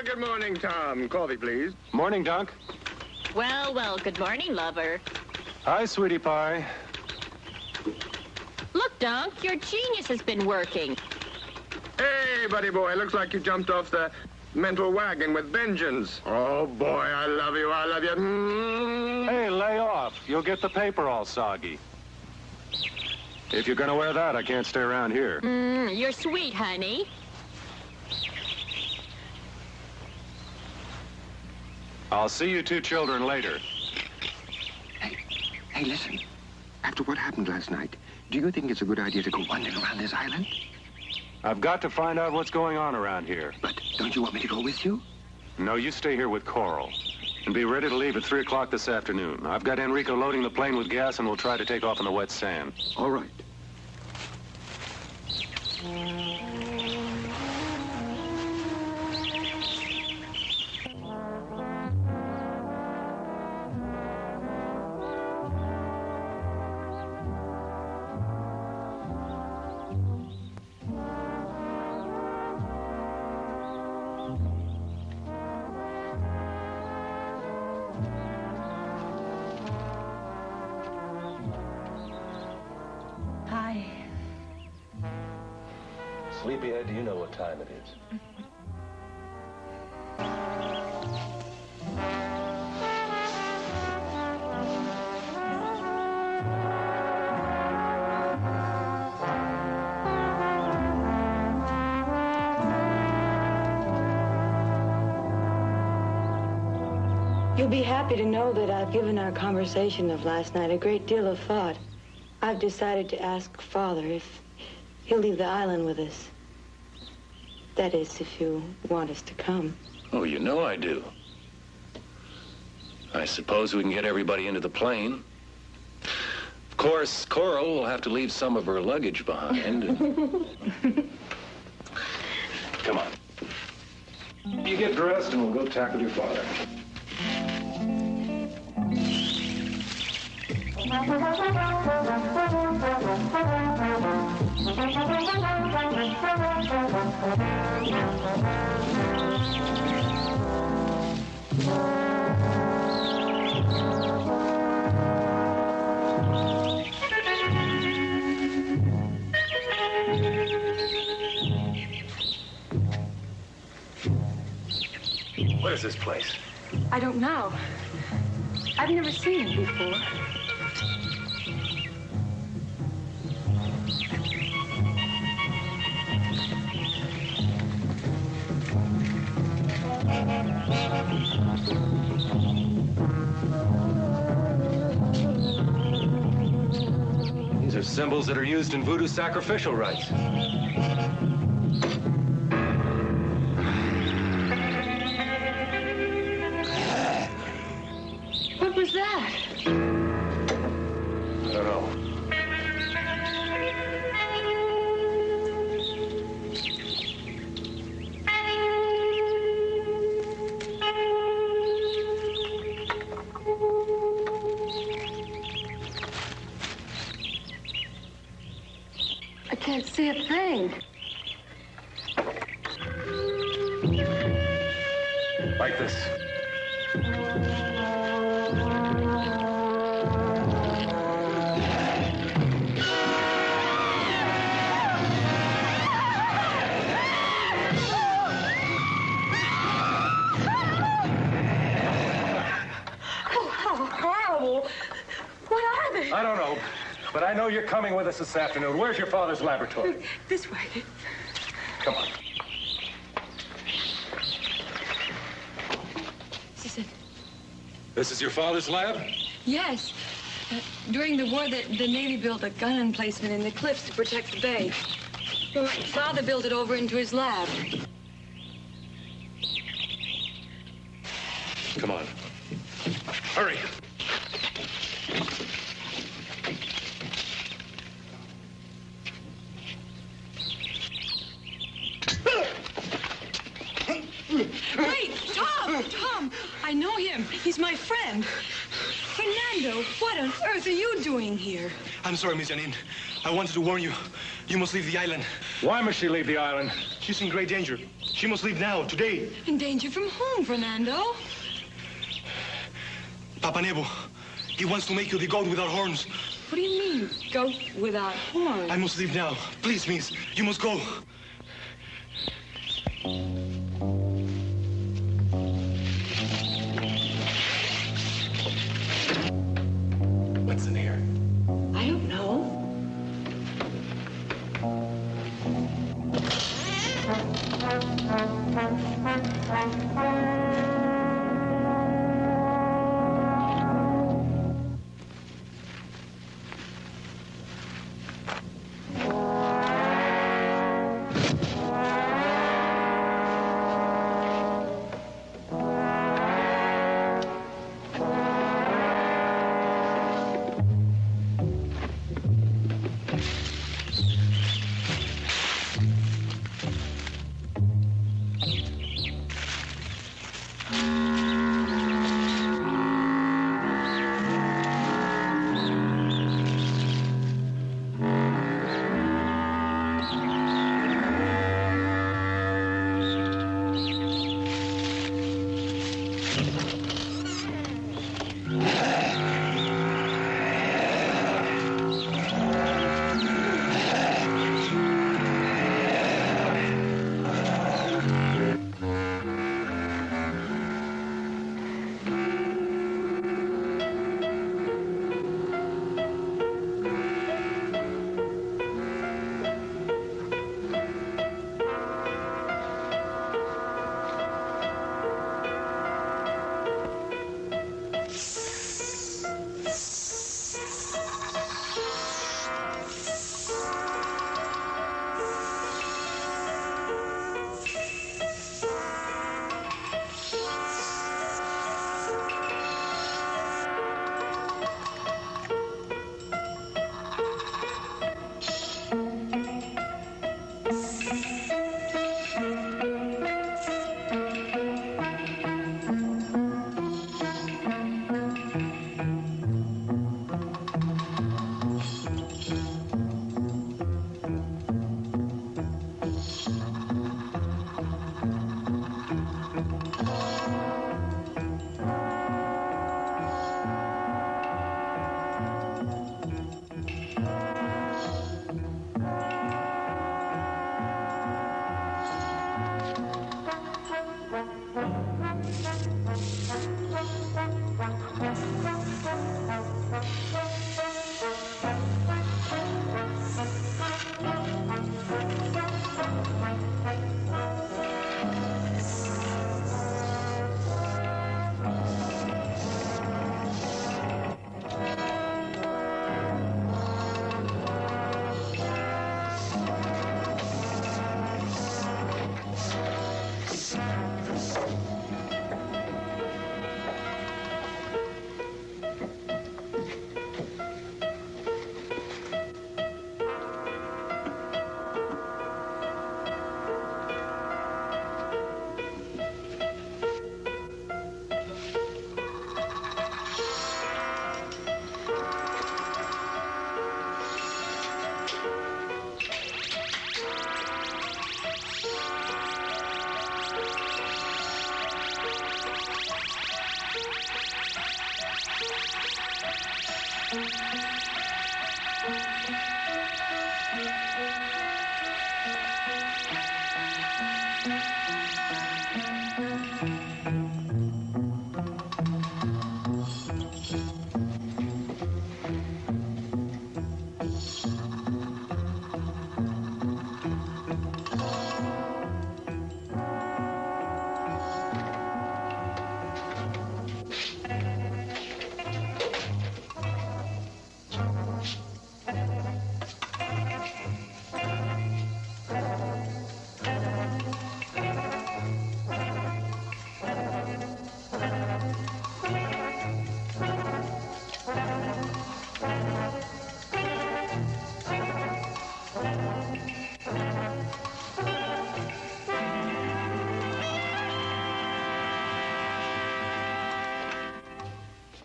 Good morning, Tom. Coffee, please. Morning, Dunk. Well, well, good morning, lover. Hi, sweetie pie. Look, Dunk, your genius has been working. Hey, buddy boy, looks like you jumped off the mental wagon with vengeance. Oh, boy, I love you, I love you. Hey, lay off. You'll get the paper all soggy. If you're gonna wear that, I can't stay around here. You're sweet, honey. I'll see you two children later. Hey, listen. After what happened last night, do you think it's a good idea to go wandering around this island? I've got to find out what's going on around here. But don't you want me to go with you? No, you stay here with Coral. And be ready to leave at 3 o'clock this afternoon. I've got Enrico loading the plane with gas, and we'll try to take off on the wet sand. All right. Hi. Sleepyhead, do you know what time it is? You'll be happy to know that I've given our conversation of last night a great deal of thought. I've decided to ask Father if he'll leave the island with us. That is, if you want us to come. Oh, you know I do. I suppose we can get everybody into the plane. Of course, Coral will have to leave some of her luggage behind. Come on. You get dressed and we'll go tackle your father. What is this place? I don't know. I've never seen it before. These are symbols that are used in voodoo sacrificial rites. What was that? I don't know. I can't see a thing. Like this. Oh, how horrible. What are they? I don't know, but I know you're coming with us this afternoon. Where's your father's laboratory? This way. Come on. This is it. This is your father's lab? Yes. During the war, the Navy built a gun emplacement in the cliffs to protect the bay. My father built it over into his lab. Come on. Hurry. Wait, Tom! Tom! I know him. He's my friend. Fernando, what on earth are you doing here? I'm sorry, Miss Janine. I wanted to warn you. You must leave the island. Why must she leave the island? She's in great danger. She must leave now, today. In danger from whom, Fernando? Papa Nebo. He wants to make you the goat without horns. What do you mean, goat without horns? I must leave now. Please, miss. You must go. What's in here? I don't know.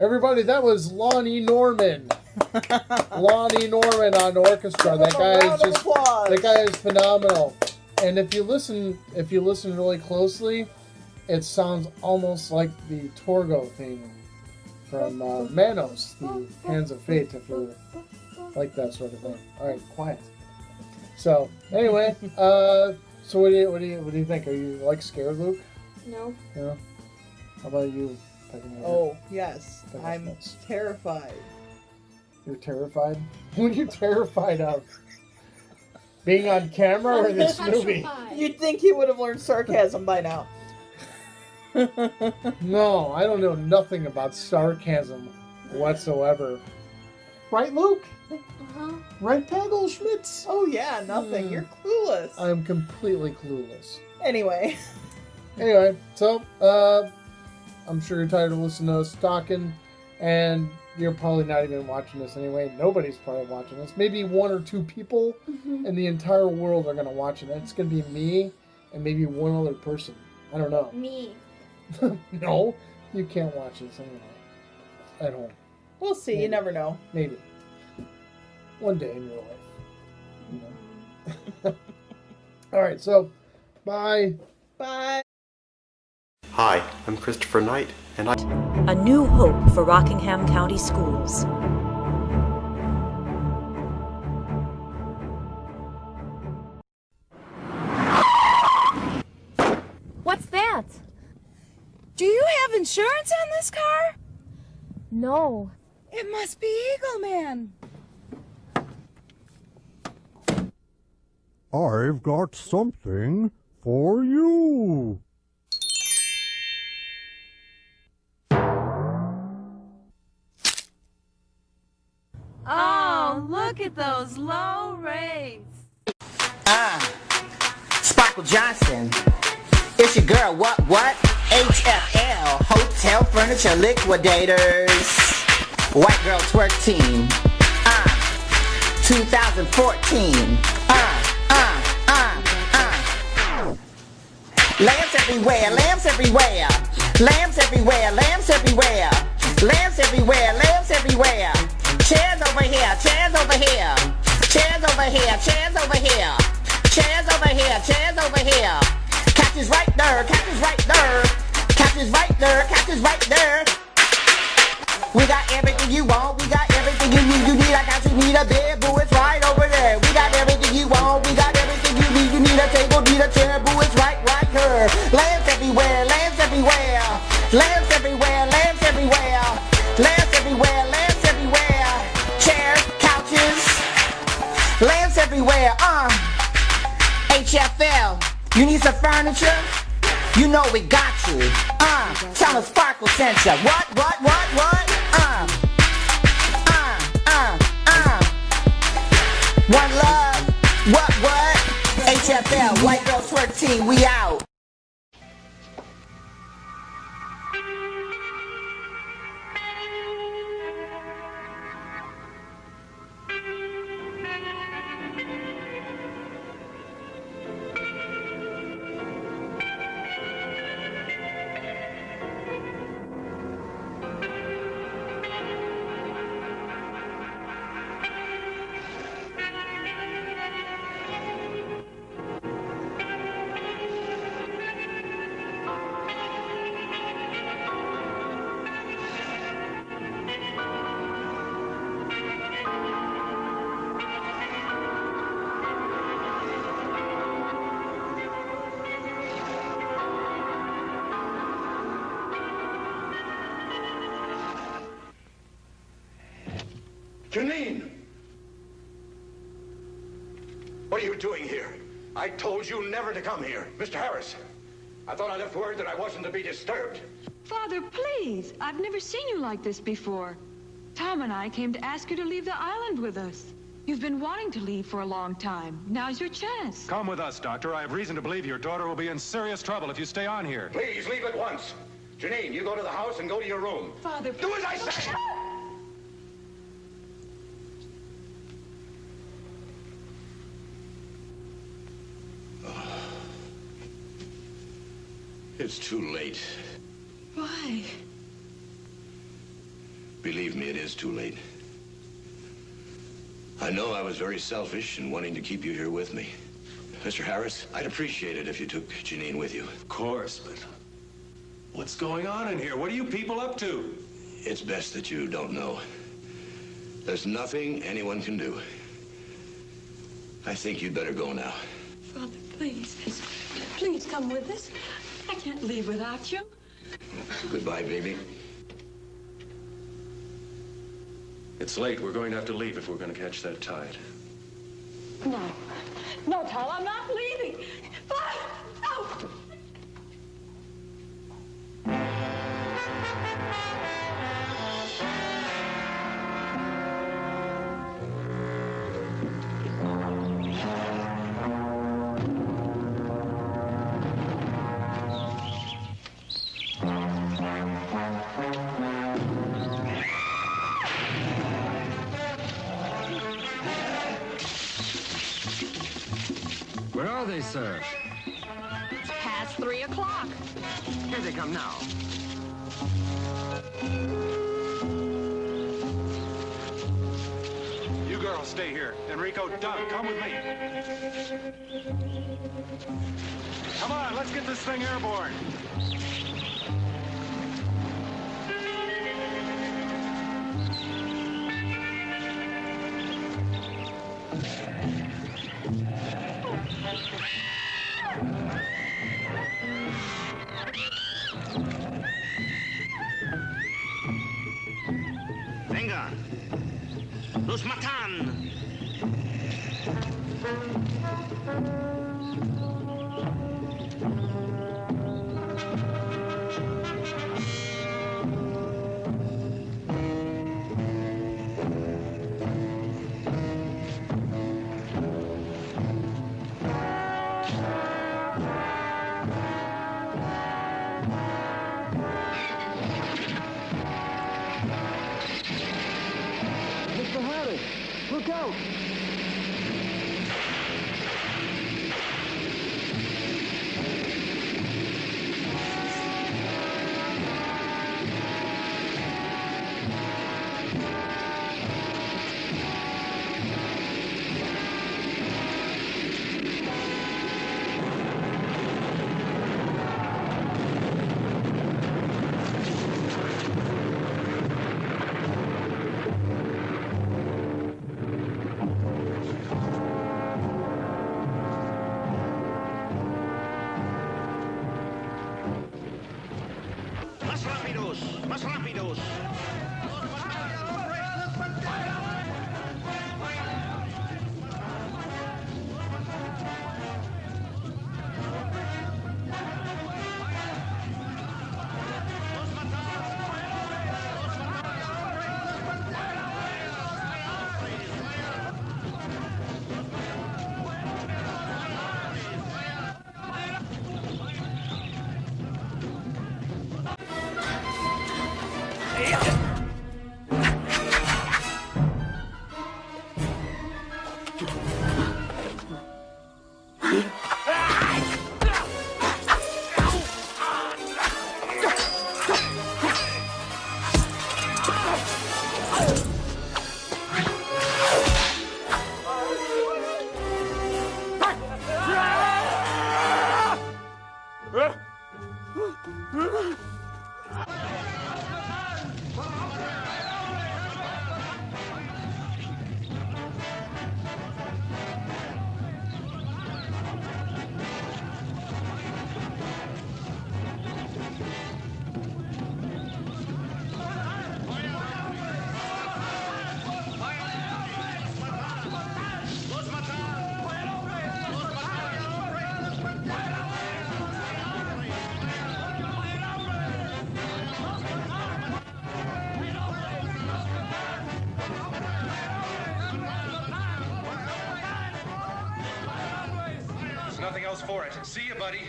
Everybody, that was Lonnie Norman. Lonnie Norman on orchestra. That guy is phenomenal. And if you listen really closely, it sounds almost like the Torgo theme from Manos, the Hands of Fate, if you like that sort of thing. All right, quiet. So anyway, so what do you think? Are you scared, Luke? No. No. How about you? Oh yes, I'm terrified. You're terrified? What are you terrified of? Being on camera or this movie? You'd think he would have learned sarcasm by now. No, I don't know nothing about sarcasm whatsoever. Right, Luke? Uh-huh. Right, Pagel Schmitz? Oh yeah, nothing. You're clueless. I am completely clueless. Anyway, so, I'm sure you're tired of listening to us talking, and you're probably not even watching this anyway. Nobody's probably watching this. Maybe one or two people in the entire world are going to watch it. It's going to be me and maybe one other person. I don't know. Me. No, you can't watch this anyway. At home. we'll see. Maybe. You never know. Maybe. One day in your life. You know? All right, so bye. Bye. Hi, I'm Christopher Knight, and A new hope for Rockingham County Schools. What's that? Do you have insurance on this car? No. It must be Eagle Man. I've got something for you. Oh, look at those low rates. Sparkle Johnson. It's your girl, what? HFL, Hotel Furniture Liquidators. White Girl Twerk Team. 2014. Lamps everywhere, lamps everywhere. Lamps everywhere, lamps everywhere. Lamps everywhere, lamps everywhere. Chairs over here, chairs over here. Chairs over here, chairs over here. Chairs over here, chairs over here. Couch is right there, couch is right there. Couch is right there, couch is right there. We got everything you want, we got everything you need. You need a couch, you need a bed, boo, it's right over there. We got everything you want, we got everything you need. You need a table, need a chair, boo, it's right here. Lamps everywhere, lamps everywhere. Lamps everywhere, lamps everywhere. Lamps everywhere, lamps everywhere. Chairs, couches, lamps everywhere. HFL, you need some furniture? You know we got you. Tell them Sparkle sent ya. What? One love. What? HFL, White Girl Twerk Team, we out. Janine! What are you doing here? I told you never to come here. Mr. Harris, I thought I left word that I wasn't to be disturbed. Father, please. I've never seen you like this before. Tom and I came to ask you to leave the island with us. You've been wanting to leave for a long time. Now's your chance. Come with us, Doctor. I have reason to believe your daughter will be in serious trouble if you stay on here. Please, leave at once. Janine, you go to the house and go to your room. Father, do as I say! It's too late. Why? Believe me, it is too late. I know I was very selfish in wanting to keep you here with me. Mr. Harris, I'd appreciate it if you took Janine with you. Of course, but what's going on in here? What are you people up to? It's best that you don't know. There's nothing anyone can do. I think you'd better go now. Father, please, please come with us. I can't leave without you. Goodbye, baby. It's late. We're going to have to leave if we're going to catch that tide. No. No, Tal, I'm not leaving. No! Where are they, sir? It's past 3 o'clock. Here they come now. You girls stay here. Enrico, Doug, come with me. Come on, let's get this thing airborne. Venga. Los matan. Mr. Harris, look out! Más rápidos, más rápidos. There's nothing else for it. See you, buddy.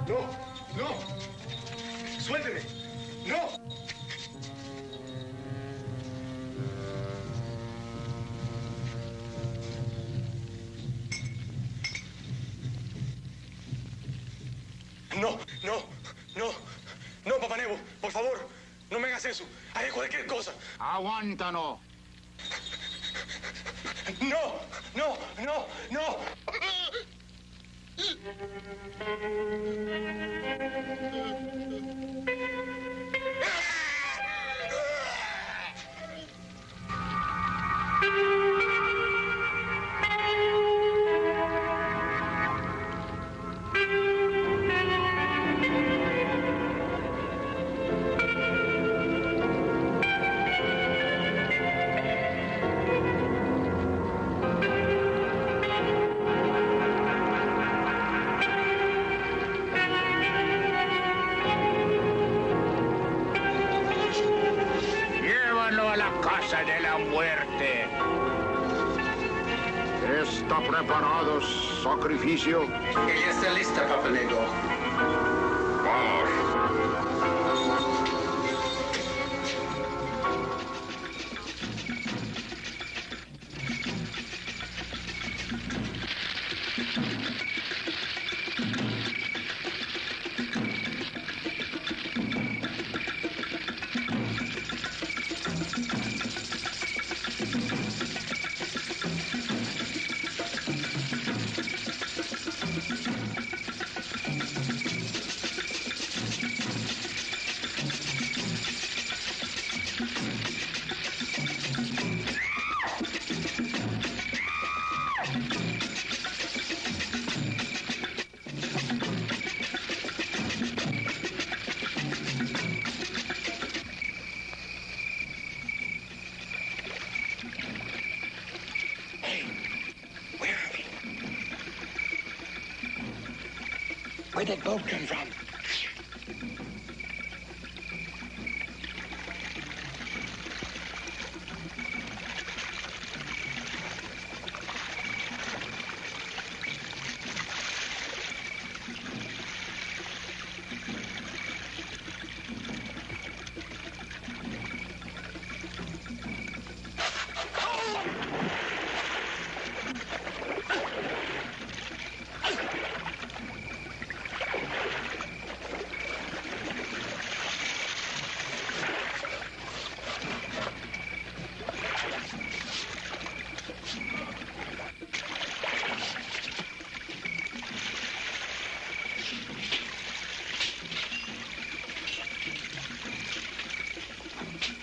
No, no. Suélteme. No. No, no, no. No, Papá Nebo, por favor. No me hagas eso. Haré cualquier cosa. Aguántalo. No, no, no, no. Llévalo a la casa de la muerte. ¿Está preparado sacrificio? Ella está lista, Papa Nego. Where'd that boat come from?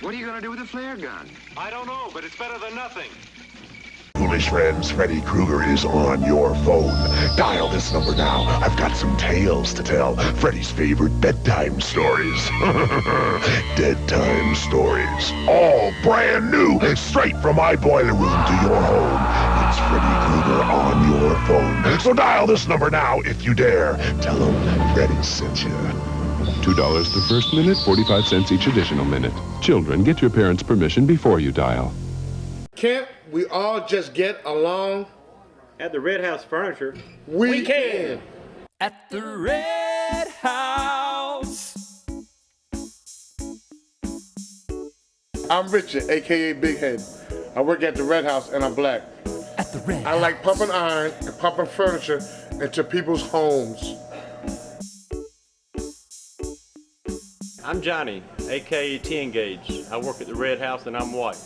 What are you going to do with a flare gun? I don't know, but it's better than nothing. Foolish friends, Freddy Krueger is on your phone. Dial this number now. I've got some tales to tell. Freddy's favorite bedtime stories. Bedtime stories. All brand new. Straight from my boiler room to your home. It's Freddy Krueger on your phone. So dial this number now if you dare. Tell him Freddy sent you. $2 the first minute, 45 cents each additional minute. Children, get your parents' permission before you dial. Can't we all just get along? At the Red House Furniture, We can. At the Red House. I'm Richard, a.k.a. Big Head. I work at the Red House and I'm black. At the Red I like pumping iron and pumping furniture into people's homes. I'm Johnny, a.k.a. 10 Gauge. I work at the Red House and I'm white.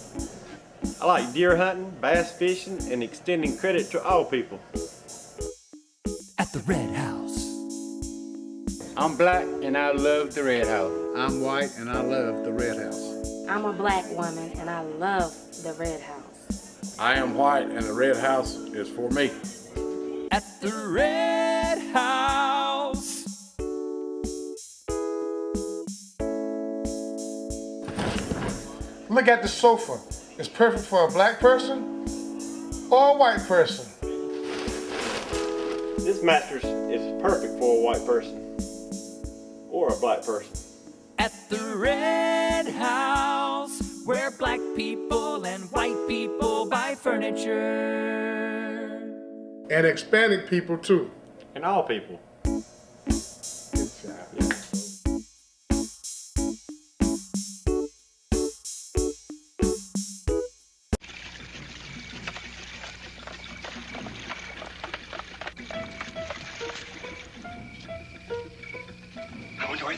I like deer hunting, bass fishing, and extending credit to all people. At the Red House. I'm black and I love the Red House. I'm white and I love the Red House. I'm a black woman and I love the Red House. I am white and the Red House is for me. At the Red House. Look at the sofa. It's perfect for a black person or a white person. This mattress is perfect for a white person or a black person. At the Red House, where black people and white people buy furniture. And Hispanic people too. And all people. Good job. Yeah.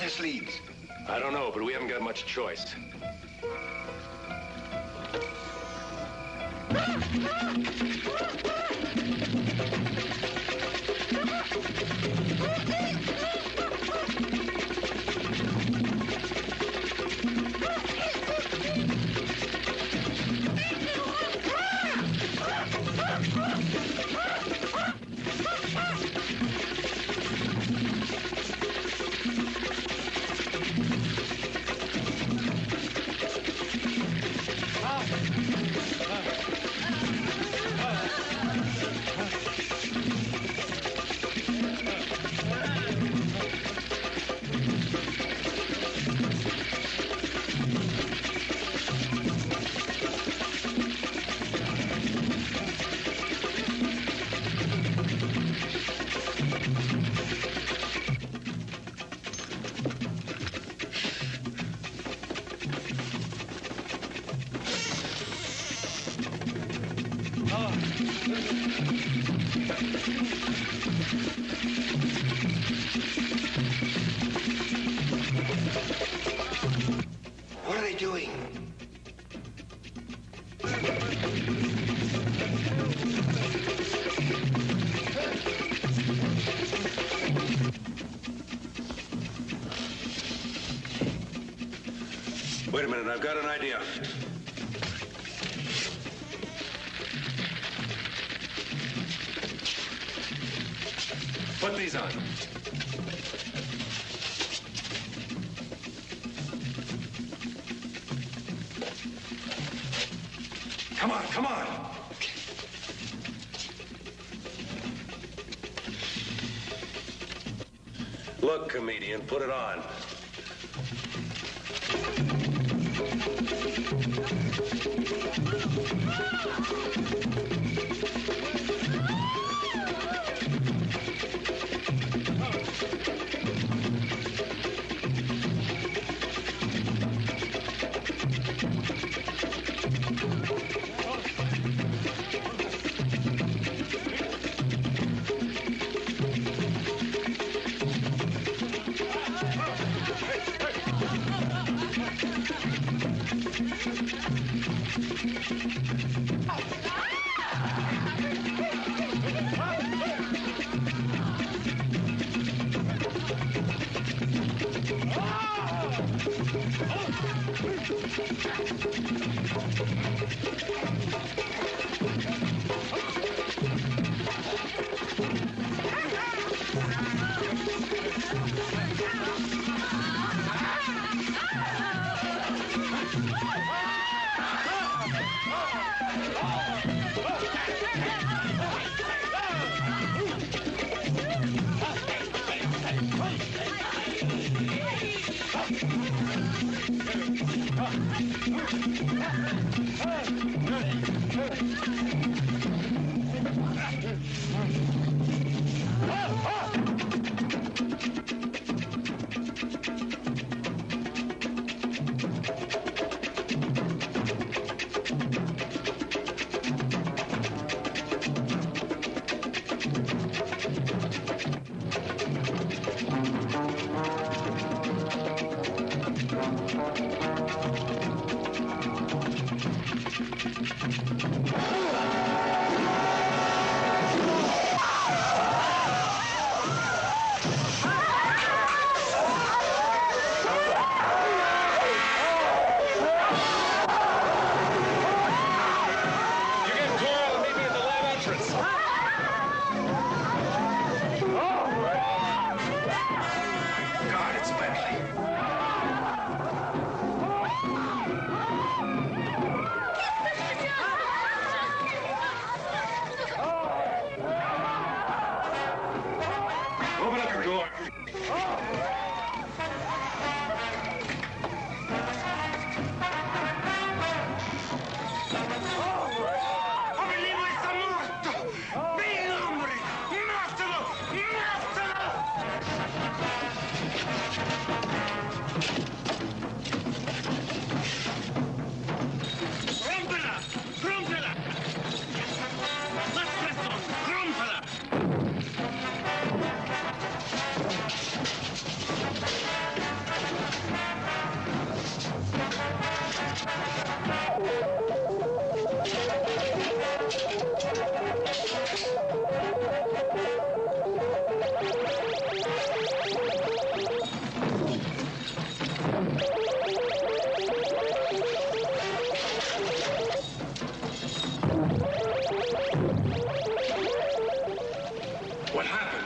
this leads? I don't know, but we haven't got much choice. What are they doing? Wait a minute, I've got an idea. Put these on. Come on, come on. Look, comedian, put it on.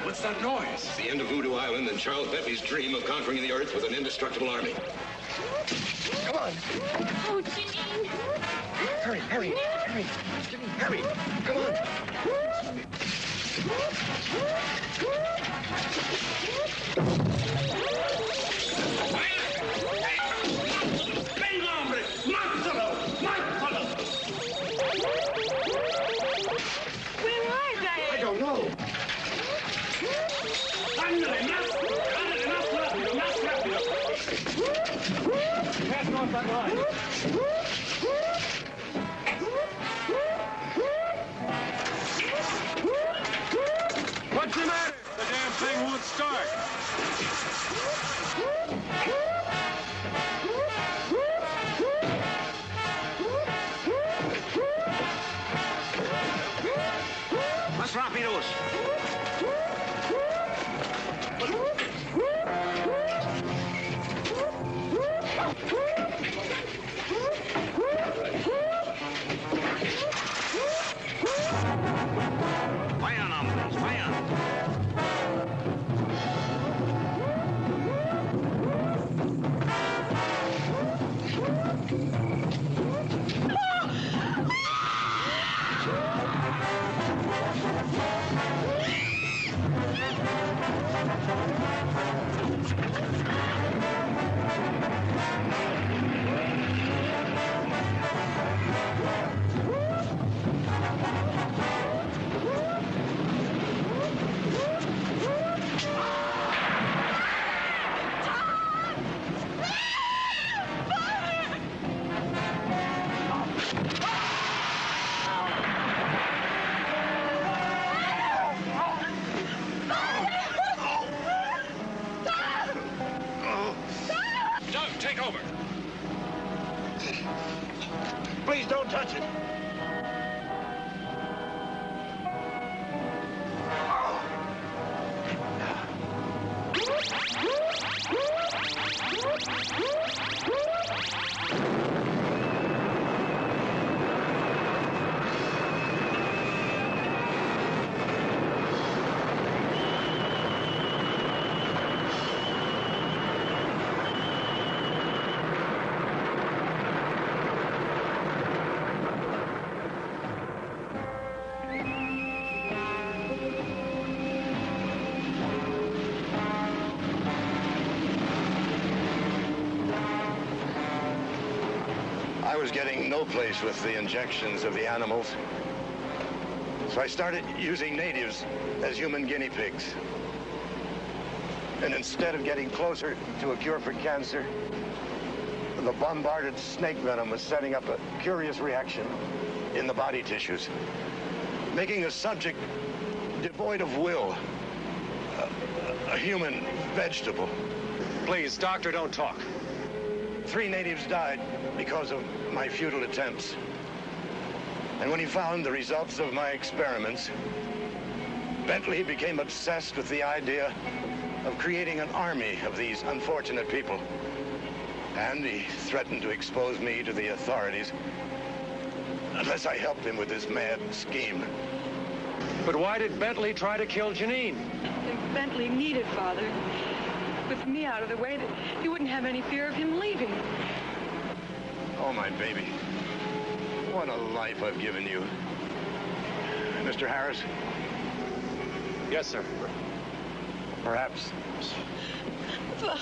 What's that noise? It's the end of Voodoo Island and Charles Bentley's dream of conquering the Earth with an indestructible army. Come on. Oh, Janine. Hurry, hurry, hurry. Jimmy, hurry. Come on. Venga, hombre. Mátalo. Mátalo. Where are they? I don't know. Ándale, más. Ándale, más rápido, más rápido. Pass north that line. What's the matter? The damn thing won't start. Más rápidos. Vayan, hombres, vayan. Doug, take over. Please don't touch it. I was getting no place with the injections of the animals. So I started using natives as human guinea pigs. And instead of getting closer to a cure for cancer, the bombarded snake venom was setting up a curious reaction in the body tissues, making a subject devoid of will, a human vegetable. Please, doctor, don't talk. 3 natives died because of my futile attempts. And when he found the results of my experiments, Bentley became obsessed with the idea of creating an army of these unfortunate people. And he threatened to expose me to the authorities unless I helped him with this mad scheme. But why did Bentley try to kill Janine? If Bentley needed Father, with me out of the way, that he wouldn't have any fear of him leaving. Oh, my baby. What a life I've given you. Mr. Harris? Yes, sir. Perhaps. Father.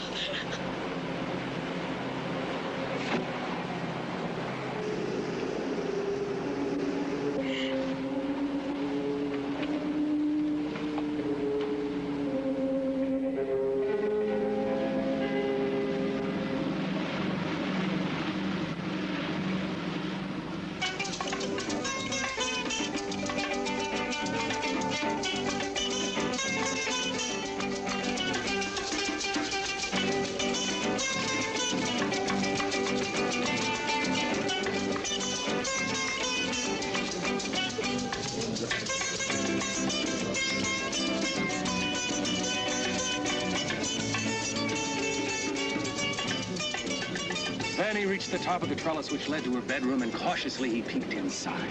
Fanny reached the top of the trellis which led to her bedroom, and cautiously he peeked inside.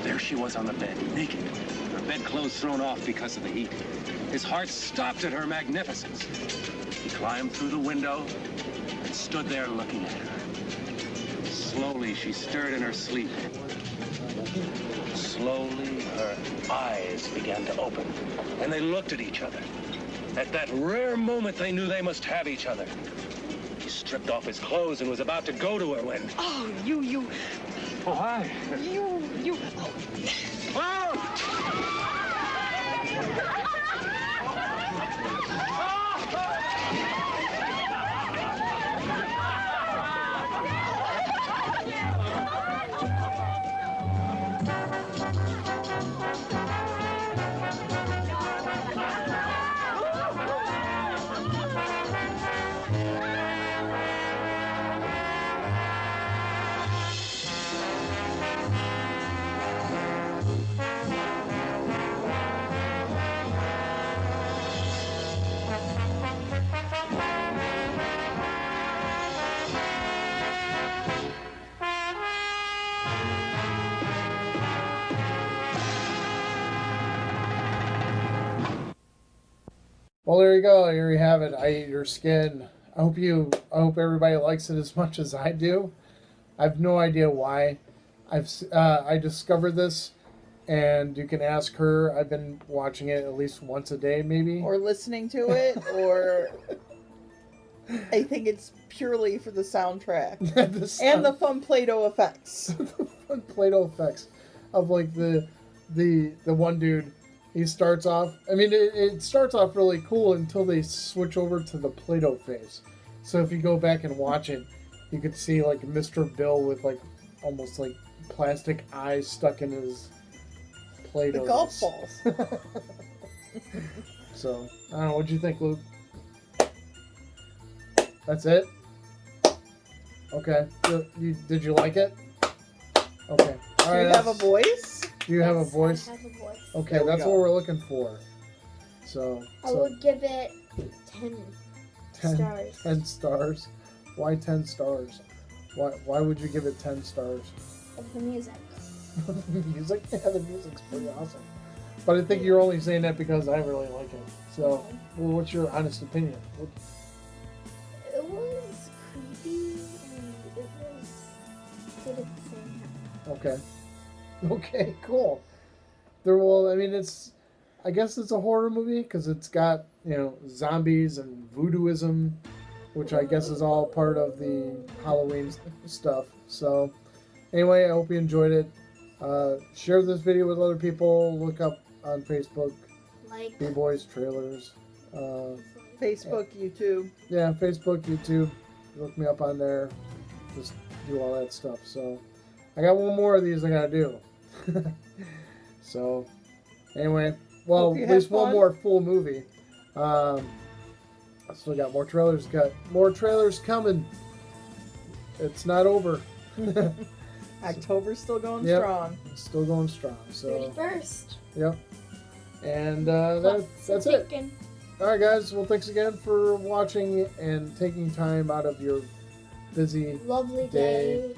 There she was on the bed, naked, her bedclothes thrown off because of the heat. His heart stopped at her magnificence. He climbed through the window and stood there looking at her. Slowly, she stirred in her sleep. Slowly, her eyes began to open, and they looked at each other. At that rare moment, they knew they must have each other. He stripped off his clothes and was about to go to her when... Oh, you... Oh, hi. You... Well, there you go. Here you have it. I Ate Your Skin. I hope everybody likes it as much as I do. I have no idea why. I discovered this, and you can ask her. I've been watching it at least once a day, maybe. Or listening to it, or I think it's purely for the soundtrack. And the fun Play-Doh effects. The fun Play-Doh effects of like the one dude. He starts off, I mean, it starts off really cool until they switch over to the Play-Doh face. So if you go back and watch it, you could see like Mr. Bill with like almost like plastic eyes stuck in his Play-Doh. The golf balls. So, I don't know, what'd you think, Luke? That's it? Okay. Did you like it? Okay. All right, Do you have a voice? Do you have a voice? I have a voice. Okay, that's what we're looking for. So I will give it 10 stars. 10 stars. Why 10 stars? Why would you give it 10 stars? Of the music. The music? Yeah, the music's pretty awesome. But I think you're only saying that because I really like it. So, well, what's your honest opinion? It was creepy and it was good at the same time. Okay. Okay, cool. I guess it's a horror movie because it's got, zombies and voodooism, which I guess is all part of the Halloween stuff. So, anyway, I hope you enjoyed it. Share this video with other people. Look up on Facebook, B-Boys Trailers. Facebook, YouTube. Yeah, Facebook, YouTube. Look me up on there. Just do all that stuff. So, I got one more of these I gotta do. So, anyway, well, at least one more full movie. I still got more trailers. Got more trailers coming. It's not over. October's still going Yep, strong. it's still going strong. So 31st. Yep. And that's it. All right, guys. Well, thanks again for watching and taking time out of your busy Lovely day.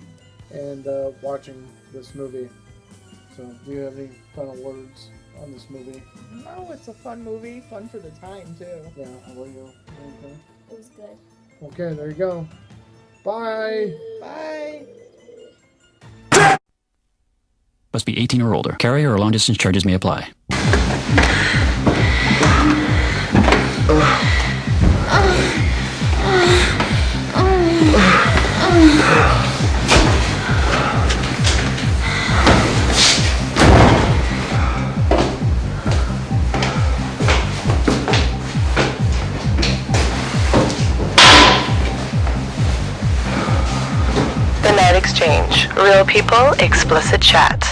And watching this movie. So, do you have any final words on this movie? No, it's a fun movie. Fun for the time, too. Yeah, how about you? Okay. It was good. Okay, there you go. Bye. Bye. Must be 18 or older. Carrier or long distance charges may apply. The Night Exchange. Real people, explicit chat.